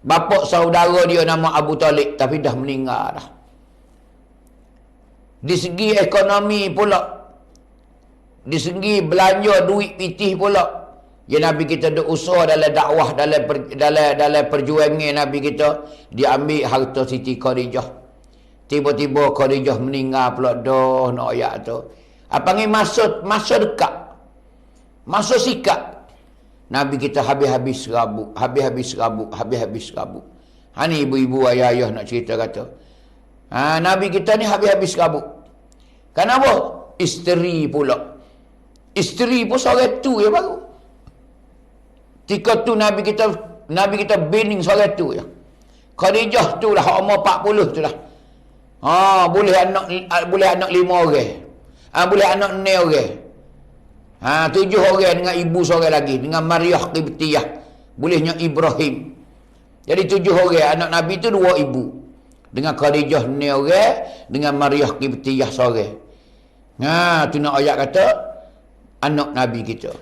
Bapa saudara dia nama Abu Talib, tapi dah meninggal dah. Di segi ekonomi pula, di segi belanja duit pitih pula, ya Nabi kita duk usaha dalam dakwah, dalam perjuangan Nabi kita, dia ambil harta Siti Khadijah. Tiba-tiba Khadijah meninggal pula dah. Nak ayat tu apa ni, masa dekat, masa sikat, Nabi kita habis-habis serabut. Ni ibu-ibu, ayah-ayah nak cerita kata, Nabi kita ni habis-habis serabut. Kenapa? Isteri pula. Isteri pun seorang tu ya baru. Tika tu Nabi kita bening seorang tu ya. Khadijah tu lah umur 40 tu lah. Boleh anak 5 orang. Boleh anak 6 orang. 7 orang dengan ibu seorang lagi, dengan Maryah Qibtiyah. Bolehnya Ibrahim. Jadi 7 orang, anak Nabi tu 2 ibu. Dengan Khadijah 6 orang, dengan Maryah Qibtiyah seorang. Tu nak ayat kata anak Nabi kita.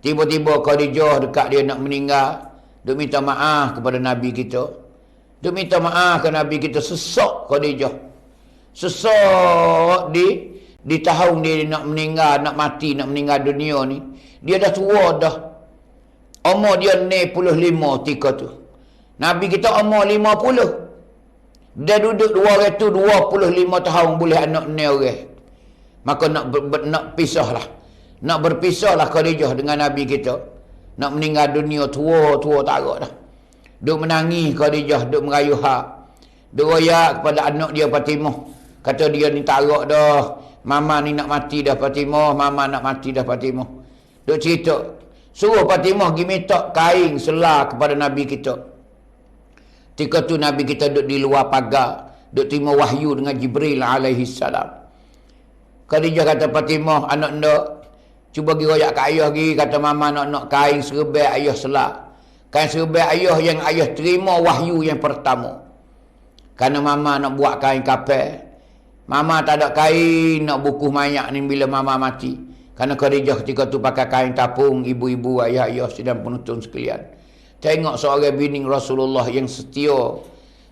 Tiba-tiba Khadijah dekat dia nak meninggal, duk minta maaf kepada Nabi kita. Duk minta maaf ke Nabi kita. Sesak Khadijah. Sesak di tahun dia nak meninggal, nak mati, nak meninggal dunia ni. Dia dah tua dah. Umur dia 65 tika tu. Nabi kita umur 50. Dia duduk 25 tahun boleh anak 6 orang. Maka nak pisah lah. Nak berpisah lah Khadijah dengan Nabi kita. Nak meninggal dunia tua tarak dah. Duk menangis Khadijah, duk merayuh hak. Duk royak kepada anak dia Fatimah. Kata dia ni tarak dah. Mama ni nak mati dah Fatimah. Mama nak mati dah Fatimah. Duk cerita. Suruh Fatimah pergi minta kain selah kepada Nabi kita. Ketika tu Nabi kita duduk di luar pagar. Duk terima wahyu dengan Jibril alaihi salam. Khadijah kata Fatimah, anak ndak, cuba pergi royak kat ayah pergi, kata mama nak kain serbai ayah selak. Kain serbai ayah yang ayah terima wahyu yang pertama. Kerana mama nak buat kain kapal. Mama tak ada kain nak bukuh mayat ni bila mama mati. Kerana Khadijah ketika tu pakai kain tapung, ibu-ibu, ayah-ayah sedang penonton sekalian. Tengok seorang bini Rasulullah yang setia.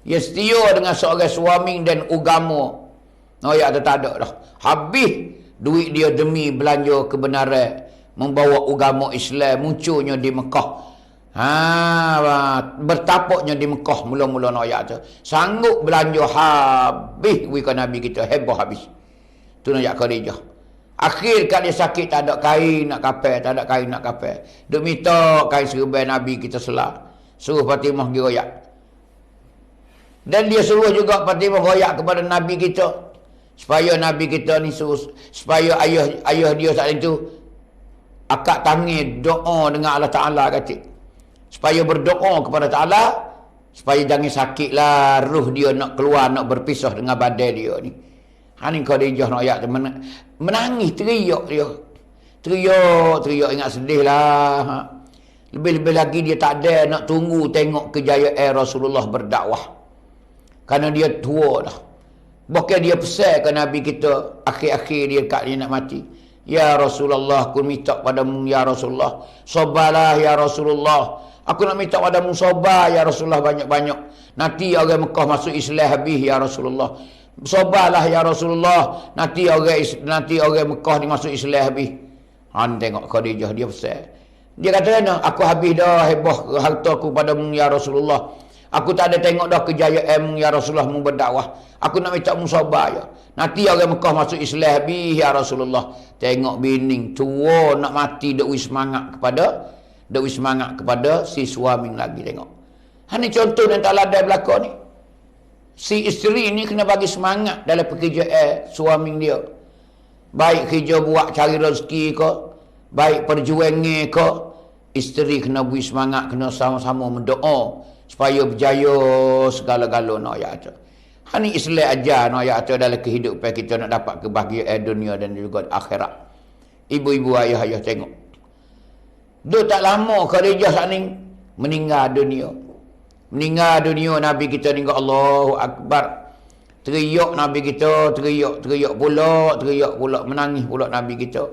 Yang setia dengan seorang suami dan agama. Ya tak ada dah. Habis duit dia demi belanja kebenaran, membawa agama Islam munculnya di Mekah. Bertapaknya di Mekah mula-mula ayat tu. Sanggup belanja habis wika Nabi kita, heboh habis. Tu ayat Khadijah. Akhir kat dia sakit, tak ada kain nak kapal, tak ada kain nak kapal. Duk minta kain serbai Nabi kita selak. Suruh Fatimah pergi royak. Dan dia suruh juga Fatimah royak kepada Nabi kita. Supaya Nabi kita ni supaya ayah dia saat itu akad tangan doa dengan Allah Ta'ala kata. Supaya berdoa kepada Ta'ala supaya jangan sakitlah ruh dia nak keluar, nak berpisah dengan badan dia ni. Ni Khadijah nak ayat menangis, teriak dia. Teriak ingat sedih lah. Lebih-lebih lagi dia tak ada nak tunggu tengok kejayaan Rasulullah berdakwah. Kerana dia tua dah. Bahkan dia pesan ke Nabi kita akhir-akhir dia kat dia nak mati. Ya Rasulullah, aku minta padamu ya Rasulullah. Sabarlah ya Rasulullah. Aku nak minta padamu sabar ya Rasulullah banyak-banyak. Nanti orang Mekah masuk Islam habis ya Rasulullah. Sabarlah ya Rasulullah. Nanti orang Mekah ni masuk Islam habis. Tengok Khadijah dia pesan. Dia kata, aku habis dah heboh harta aku padamu ya Rasulullah. Aku tak ada tengok dah kejayaan ya Rasulullah mu berdakwah. Aku nak minta mu sabar ya. Nanti orang Mekah masuk Islam habis ya Rasulullah. Tengok bining tua nak mati dak wis semangat kepada si suami lagi tengok. Ni contoh yang tak ladai belaka ni. Si isteri ni kena bagi semangat dalam pekerjaan suami dia. Baik kerja buat cari rezeki ke, baik perjuangan ke, isteri kena beri semangat, kena sama-sama mendoa supaya berjaya segala-gala nak ayat tu. Ni Islam ajar nak ayat tu dalam kehidupan kita nak dapat kebahagiaan dunia dan juga akhirat. Ibu-ibu, ayah-ayah tengok. Dia tak lama Khadijah saat ni meninggal dunia. Meninggal dunia Nabi kita ni, Allahu Akbar. Teriak Nabi kita, teriak pula, menangis pula Nabi kita.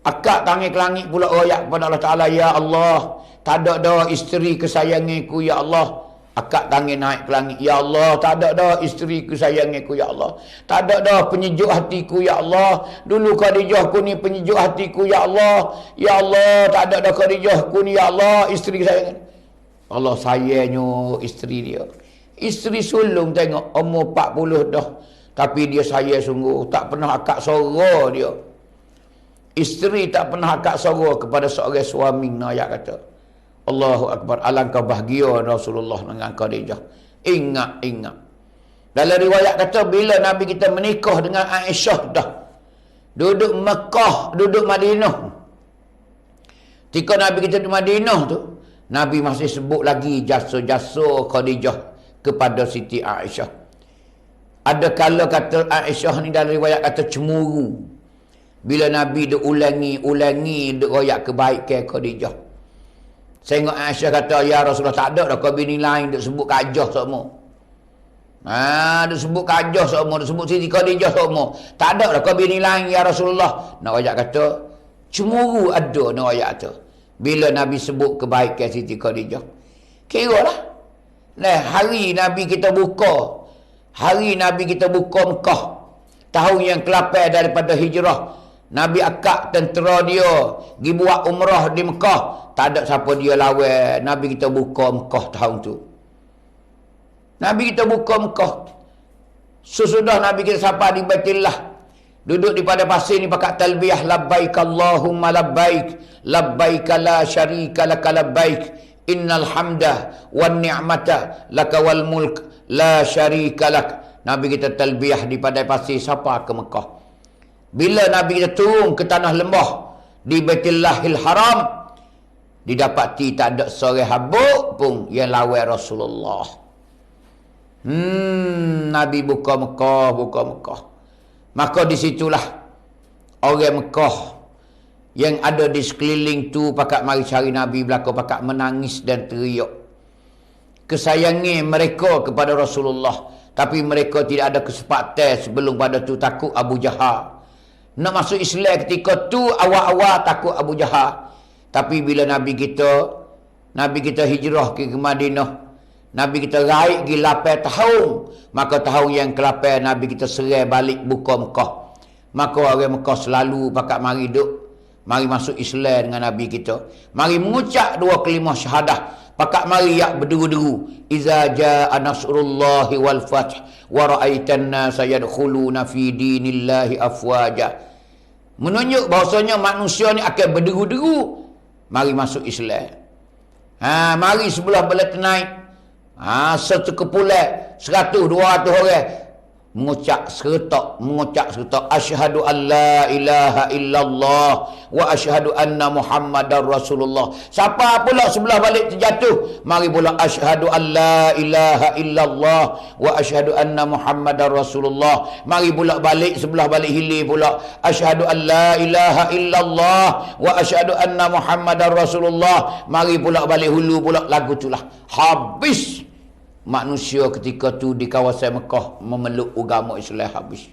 Akak tangan ke langit pula royak kepada Allah Ta'ala, ya Allah, tak ada dah isteri kesayanganku ya Allah. Akak tangan naik ke langit, ya Allah, tak ada dah isteri kesayanganku ya Allah. Tak ada dah penyejuk hatiku ya Allah. Dulu Khadijah ku ni penyejuk hatiku ya Allah. Ya Allah, tak ada dah Khadijah ku ni ya Allah, isteri kesayangan. Allah sayangnya isteri dia. Isteri sulung tengok umur 40 dah, tapi dia sayang sungguh, tak pernah akak sorok dia. Isteri tak pernah akak sorok kepada seorang suami. Ayat kata Allahu Akbar. Alangkah bahagia Rasulullah dengan Khadijah. Ingat. Dalam riwayat kata bila Nabi kita menikah dengan Aisyah dah, duduk Mekah, duduk Madinah. Ketika Nabi kita di Madinah tu, Nabi masih sebut lagi jasa-jasa Khadijah kepada Siti Aisyah. Ada kala kata Aisyah ni dalam riwayat kata cemburu. Bila Nabi dia ulangi dia royak kebaikan Khadijah. Tengok Aisyah kata, ya Rasulullah, tak ada dah kau bini lain dia sebut kajah semua. Dia sebut kajah semua, dia sebut Siti Khadijah semua. Tak ada dah kau bini lain ya Rasulullah. Nak royak kata cemburu ada nak royak kata. Bila Nabi sebut kebaikan Siti Khadijah. Kiralah. Hari Nabi kita buka Mekah. Tahun yang ke-8 daripada hijrah. Nabi akak tentera dia pergi buat umrah di Mekah. Tak ada siapa dia lawan. Nabi kita buka Mekah tahun tu. Nabi kita buka Mekah. Sesudah Nabi kita sampai di Baitillah, duduk di pada pasir ni pakai talbiyah, labbaik Allahumma labbaik, labbaik la syarika laka labbaik, innal hamda wan ni'mata laka wal mulk la syarika lak. Nabi kita talbiyah di pada pasir sampai ke Mekah. Bila Nabi kita turun ke tanah lembah di Baitullahil Haram, didapati tak ada seorang habuk pun yang lawan Rasulullah. Nabi buka Mekah. Maka disitulah orang Mekah yang ada di sekeliling tu pakat mari cari Nabi belaka, pakat menangis dan teriak. Kesayangi mereka kepada Rasulullah, tapi mereka tidak ada kesempatan sebelum pada tu. Takut Abu Jahal nak masuk Islam ketika tu, awal-awal takut Abu Jahal. Tapi bila Nabi kita hijrah ke Madinah, Nabi kita raih pergi 8 tahun, maka tahun yang ke-8 Nabi kita serai balik buka Mekah. Maka orang Mekah selalu pakat mari masuk Islam dengan Nabi kita. Mari mengucap 2 kalimah syahadah. Pakat mari yak berderu-deru. Iza jaa nasrullahi wal fath wa ra'aitan nasa yadkhuluna fi dinillahi afwaja. Menunjuk bahawasanya manusia ni akan berderu-deru mari masuk Islam. Mari sebelah belah naik. Satu kepulan 100 200 orang mengucap seretak asyhadu an la ilaha illallah wa asyhadu anna muhammadar rasulullah. Siapa pula sebelah balik terjatuh, mari pula asyhadu an la ilaha illallah wa asyhadu anna muhammadar rasulullah. Mari pula balik sebelah balik hilir pula asyhadu an la ilaha illallah wa asyhadu anna muhammadar rasulullah. Mari pula balik hulu pula, lagu itulah habis. Manusia ketika tu di kawasan Mekah memeluk agama Islam habis.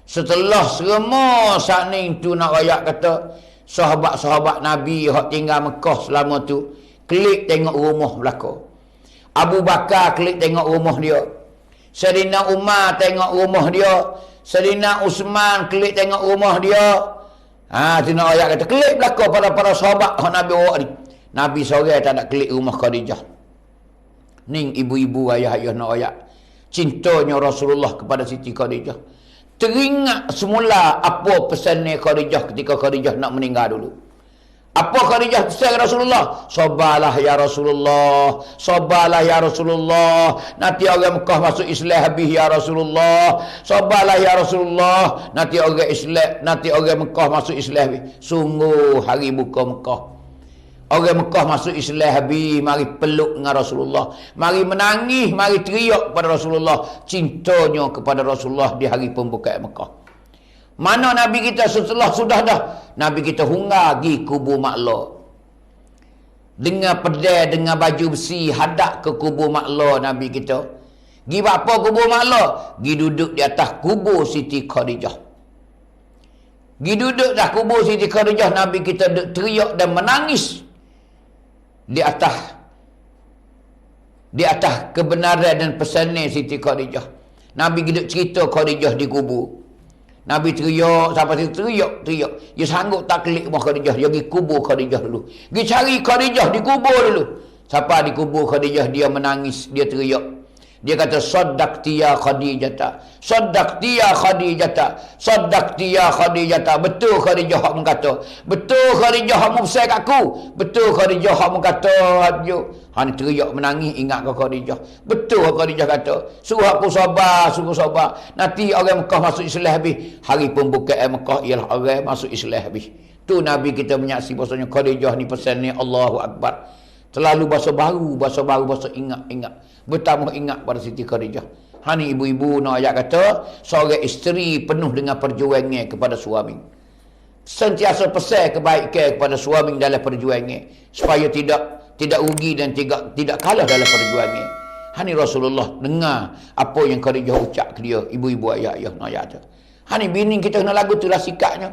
Setelah semua saat ni tu nak rakyat kata, sahabat-sahabat Nabi yang tinggal Mekah selama tu klik tengok rumah belaka. Abu Bakar klik tengok rumah dia. Sayyidina Umar tengok rumah dia. Sayyidina Usman klik tengok rumah dia. Tu nak rakyat kata klik belaka pada para sahabat yang Nabi bawa ni. Nabi seorang tak nak klik rumah Khadijah. Ning ibu-ibu, ayah-ayah nak ayat cintanya Rasulullah kepada Siti Khadijah. Teringat semula apa pesannya Khadijah ketika Khadijah nak meninggal dulu. Apa Khadijah pesan Rasulullah? Sabarlah ya Rasulullah, sabarlah ya Rasulullah, nanti orang Mekah masuk Islam habis ya Rasulullah. Sabarlah ya Rasulullah, nanti orang Mekah masuk Islam habis. Sungguh hari buka Mekah, orang Mekah masuk Islam habis, mari peluk dengan Rasulullah, mari menangis, mari teriak kepada Rasulullah, cintanya kepada Rasulullah di hari pembukaan Mekah. Mana Nabi kita setelah sudah dah, Nabi kita hunggar pergi kubur Maklah. Dengan pedai, dengan baju besi, hadap ke kubur Maklah Nabi kita. Pergi apa kubur Maklah? Pergi duduk di atas kubur Siti Khadijah. Pergi duduk dah kubur Siti Khadijah, Nabi kita teriak dan menangis di atas kebenaran dan pesannya Siti Khadijah. Nabi hidup cerita Khadijah di kubur. Nabi teriak, sampai teriak. Dia sanggup tak klik rumah Khadijah, dia pergi kubur Khadijah dulu. Pergi cari Khadijah di kubur dulu. Sampai di kubur Khadijah, dia menangis, dia teriak. Dia kata, saddaqti ya Khadijata, saddaqti ya Khadijata, saddaqti ya Khadijata. Betul Khadijah hak mengata, betul Khadijah hak membesar kat aku, betul Khadijah hak mengata. Han teriak menangis, ingat ke Khadijah. Betul Khadijah kata, suruh aku sabar, suruh sabar. Nanti orang Mekah masuk Islam habis. Hari pembukaan Mekah ialah orang masuk Islam habis. Tu Nabi kita menyaksi bahasanya Khadijah ni pesan ni Allahu Akbar. Selalu bahasa baru, bahasa ingat. Bertambah ingat pada Siti Khadijah. Hani ibu-ibu nak ayat kata, seorang isteri penuh dengan perjuangan kepada suami. Sentiasa pesan kebaikan kepada suami dalam perjuangan, supaya tidak rugi dan tidak kalah dalam perjuangan. Hani Rasulullah dengar apa yang Khadijah ucap ke dia, ibu-ibu ayah-ayah nak ayat tu. Hani bini kita kena lagu tu lah sikapnya.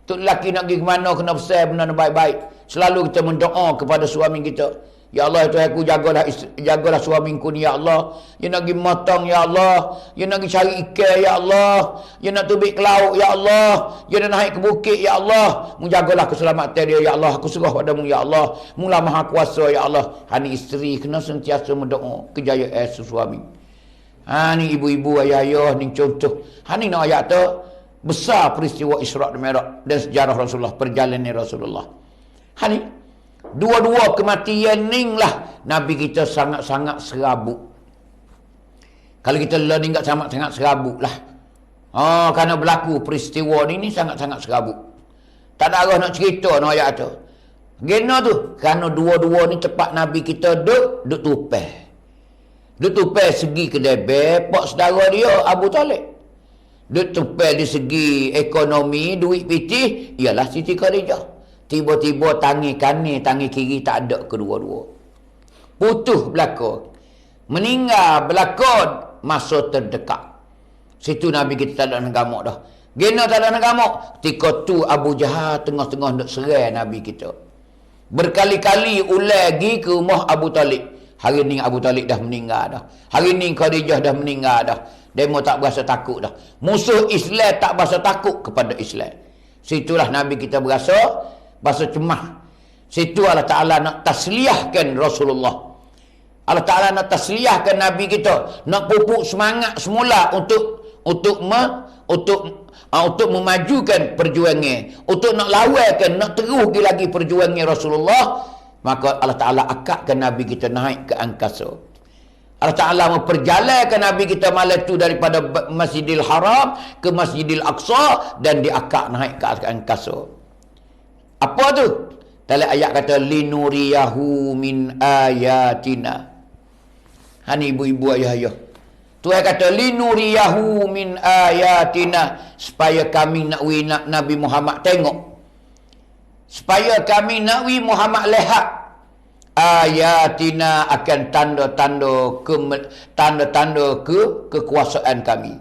Tu lelaki nak pergi ke mana kena pesan benda baik-baik. Selalu kita mendoa kepada suami kita. Ya Allah, Tuhan aku jagalah suamiku ni ya Allah. Dia nak pergi matang ya Allah. Dia nak pergi cari ikan ya Allah. Dia nak tubik ke laut ya Allah. Dia nak naik ke bukit ya Allah. Menjagalah keselamatan dia ya Allah. Aku serah padamu ya Allah. Mula maha kuasa ya Allah. Hani isteri kena sentiasa mendoa kejayaan suami. Hani ibu-ibu ayah-ayah ni contoh. Hani nak ayat tu besar peristiwa Isra' dan Mi'raj dan sejarah Rasulullah, perjalanan Rasulullah. Hani dua-dua kematian ni lah Nabi kita sangat-sangat serabut. Kalau kita learning kat sangat-sangat serabut lah. Kerana berlaku peristiwa ni sangat-sangat serabut. Tak ada arah nak cerita nak ayat tu. Gena tu, kerana dua-dua ni tepat Nabi kita duk tupai. Duk tupai segi kedai bepok saudara dia Abu Talib. Duk tepel di segi ekonomi, duit pitih, ialah Siti Khadijah. Tiba-tiba tangi kanan, tangi kiri tak ada kedua-dua. Putus belakang. Meninggal belakang masa terdekat. Situ Nabi kita tak ada nak gamuk dah. Gena tak ada nak gamuk. Ketika tu Abu Jahal tengah-tengah nak serai Nabi kita. Berkali-kali ulai pergi ke rumah Abu Talib. Hari ni Abu Talib dah meninggal dah. Hari ni Khadijah dah meninggal dah. Demo tak berasa takut dah. Musuh Islam tak berasa takut kepada Islam. Situlah Nabi kita berasa cemas. Situ Allah Ta'ala nak tasliahkan Rasulullah. Allah Ta'ala nak tasliahkan Nabi kita. Nak pupuk semangat semula untuk memajukan perjuangan. Untuk nak lawankan, nak terus lagi perjuangan Rasulullah. Maka Allah Ta'ala akakkan Nabi kita naik ke angkasa. Allah Ta'ala memperjalankan Nabi kita malam itu daripada Masjidil Haram ke Masjidil Aqsa dan diakak naik ke angkasa. Apa tu? Dalam ayat kata linuriyahu min ayatina. Hani ibu-ibu ayah-ayah. Tuhan kata linuriyahu min ayatina, supaya kami nak Nabi Muhammad tengok. Supaya kami nak Muhammad lihat ayatina akan tanda-tanda kekuasaan kami.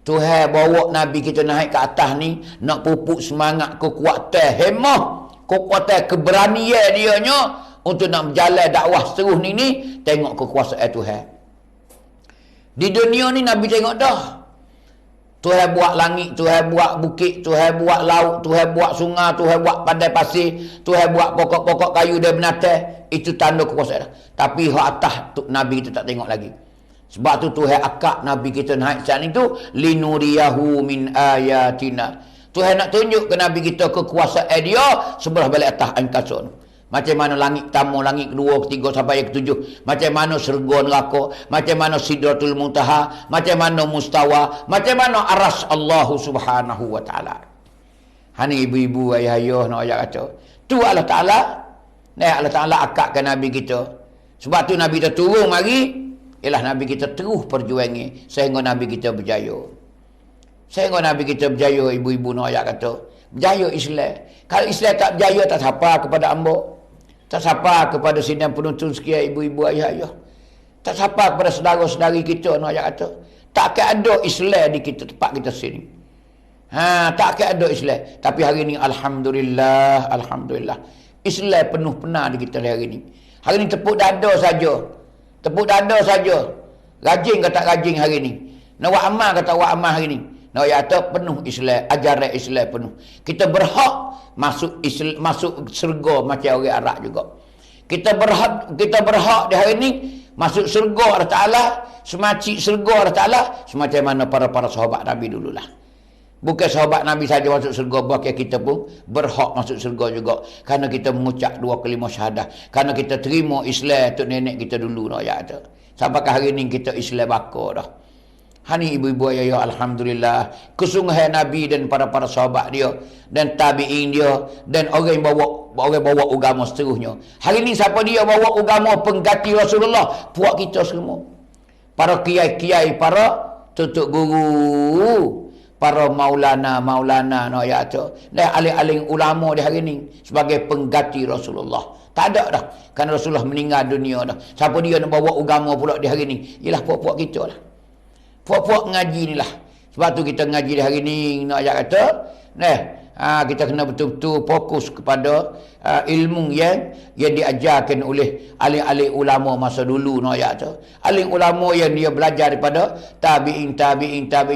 Tuhan bawa Nabi kita naik ke atas ni nak pupuk semangat, kekuatan hemah, kekuatan keberanian dia nya untuk nak berjalan dakwah seterus ni tengok kekuasaan Tuhan. Di dunia ni Nabi tengok dah. Tuhan buat langit, Tuhan buat bukit, Tuhan buat laut, Tuhan buat sungai, Tuhan buat padang pasir, Tuhan buat pokok-pokok kayu dan binatang. Itu tanda kekuasaan. Tapi hak atas Nabi kita tak tengok lagi. Sebab tu Tuhan akak Nabi kita naik saat itu linuriyahu min ayatina. Tuhan nak tunjuk ke Nabi kita kekuasaan dia sebelah balik atas angkasa. Macam mana langit pertama, langit kedua, ketiga sampai yang ketujuh. Macam mana syurga neraka, macam mana Sidratul Muntaha, macam mana mustawa, macam mana aras Allah Subhanahu wa taala. Hani ibu-ibu ayah-ayah nak ayat kata. Tu Allah Taala, Allah Taala akakkan Nabi kita. Sebab tu Nabi kita turun mari, ialah Nabi kita terus perjuangan sehingga Nabi kita berjaya. Sehingga Nabi kita berjaya, ibu-ibu nak ayat kata. Berjaya Islam. Kalau Islam tak berjaya, tak siapa kepada hamba. Tak siapa kepada sidang penuntun sekian ibu-ibu ayah-ayah. Tak siapa kepada saudara-saudari kita nak ayat kata. Takkan ada Islam di kita tempat kita sini. Takkan ada Islam. Tapi hari ni alhamdulillah, alhamdulillah. Islam penuh pena di kita hari ni. Hari ni tepuk dada saja. Tepuk dada saja. Rajin ke tak rajin hari ni. Nak buat amal ke tak buat amal hari ni. Nak ayat kata penuh Islam, ajaran Islam penuh. Kita berhak masuk syurga macam orang Arab juga. Kita berhak di hari ni masuk syurga Allah Ta'ala, semacam syurga Allah Ta'ala, semacam mana para sahabat Nabi dululah. Bukan sahabat Nabi saja masuk syurga, bahkan kita pun berhak masuk syurga juga. Kerana kita mengucap 2 kalimah syahadah. Kerana kita terima Islam untuk nenek kita dulu. Nak ayat kata. Sampai hari ni kita Islam bakar dah. Hani ibu-ibu ayah, alhamdulillah, kesungguhan Nabi dan para sahabat dia dan tabi'in dia dan orang yang bawa agama seterusnya. Hari ni siapa dia bawa agama pengganti Rasulullah? Puak kita semua. Para kiai-kiai, para tutup guru, para maulana no ya tu. Dan alim-alim ulama di hari ni sebagai pengganti Rasulullah. Tak ada dah. Kerana Rasulullah meninggal dunia dah. Siapa dia nak bawa agama pula di hari ni? Ialah puak-puak kita lah. Puak-puak ngaji ni lah. Sebab tu kita ngaji di hari ni, nak ayat kata, kita kena betul-betul fokus kepada ilmu yang diajarkan oleh alim-alim ulama masa dulu, nak ayat tu. Alim ulama yang dia belajar daripada tabi'in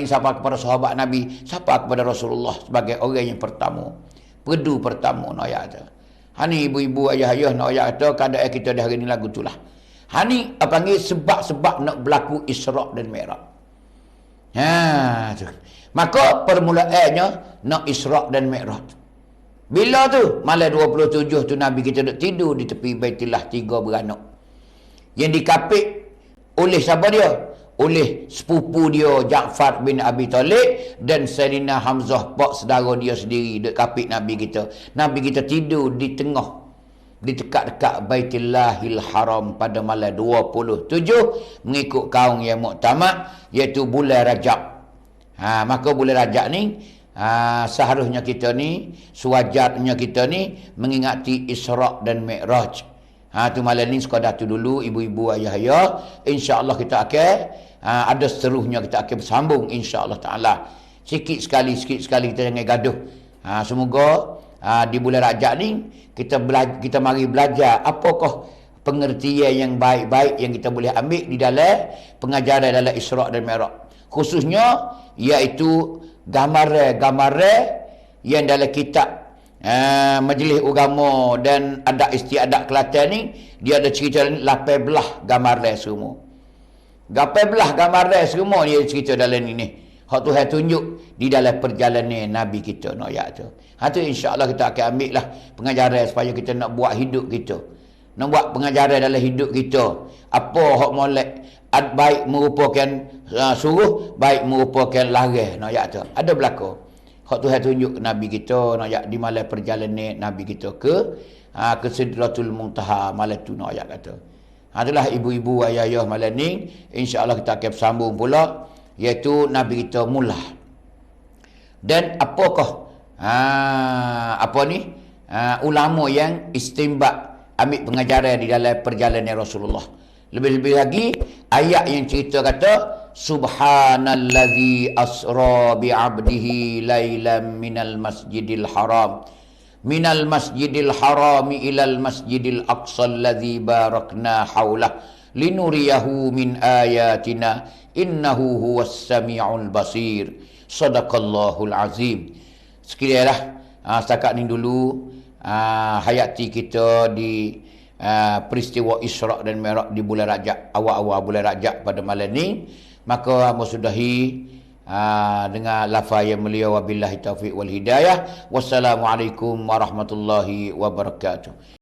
sampai kepada sahabat Nabi, sampai kepada Rasulullah sebagai orang yang pertama. Perdu pertama, nak ayat tu. Hani ibu-ibu ayah-ayah nak ayat kata, keadaan kita di hari ni lagu tu lah. Hani panggil sebab-sebab nak berlaku Isra' dan Mi'raj. Tu. Maka permulaannya nak Isra' dan Mi'raj. Bila tu? Malam 27 tu Nabi kita duduk tidur di tepi Baitullah 3 beranak. Yang dikapit oleh siapa dia? Oleh sepupu dia Ja'far bin Abi Talib dan Sayyidina Hamzah, pak saudara dia sendiri, duduk kapit Nabi kita. Nabi kita tidur di tengah, di dekat-dekat Baitullahil Haram pada malam 27 mengikut kaum yang muktamad, iaitu bulan Rajab. Maka bulan Rajab ni seharusnya kita ni, sewajarnya kita ni mengingati Isra' dan Mi'raj. Tu malam ni sekadar tu dulu ibu-ibu ayah-ayah. InsyaAllah kita akan ada seterusnya kita akan bersambung insya-Allah taala. Sikit sekali kita jangan gaduh. Semoga di bulan Rajab ni kita mari belajar apakah pengertian yang baik-baik yang kita boleh ambil di dalam pengajaran dalam Isra' dan Mi'raj. Khususnya iaitu gambaran-gambaran yang dalam kitab Majlis Agama dan Adat Istiadat Kelantan ni, dia ada cerita 18 gambaran semua. 18 gambaran semua dia cerita dalam ni. Hak Tuhan tunjuk di dalam perjalanan Nabi kita nak ayat tu. Tu insya-Allah kita akan ambil lah pengajaran supaya kita nak buat hidup kita. Nak buat pengajaran dalam hidup kita. Apa hak molek baik merupakan suruh, baik merupakan larang nak ayat tu. Ada berlaku. Hak Tuhan tunjuk Nabi kita nak ayat di malam perjalanan Nabi kita ke Sidratul Muntaha malam tu nak ayat kata. Itulah ibu-ibu ayah-ayah malam ni insya-Allah kita akan bersambung pula iaitu Nabi kita Mullah. Dan apakah ulama yang istinbat ambil pengajaran di dalam perjalanan Rasulullah. Lebih-lebih lagi ayat yang cerita kata subhanallazi asra bi 'abdihi lailan minal masjidil haram ilal masjidil aqsa allazi barakna haulah linuriyahu min ayatina innahu huwas samiul basir. Sadaqallahul azim. Sekiranya setakat ni dulu hayati kita di peristiwa Isra' dan Mi'raj di bulan Rajab, awal-awal bulan Rajab pada malam ni. Maka hamba sudahi dengan lafaz yang mulia, wabillahi taufiq wal hidayah. Wassalamualaikum warahmatullahi wabarakatuh.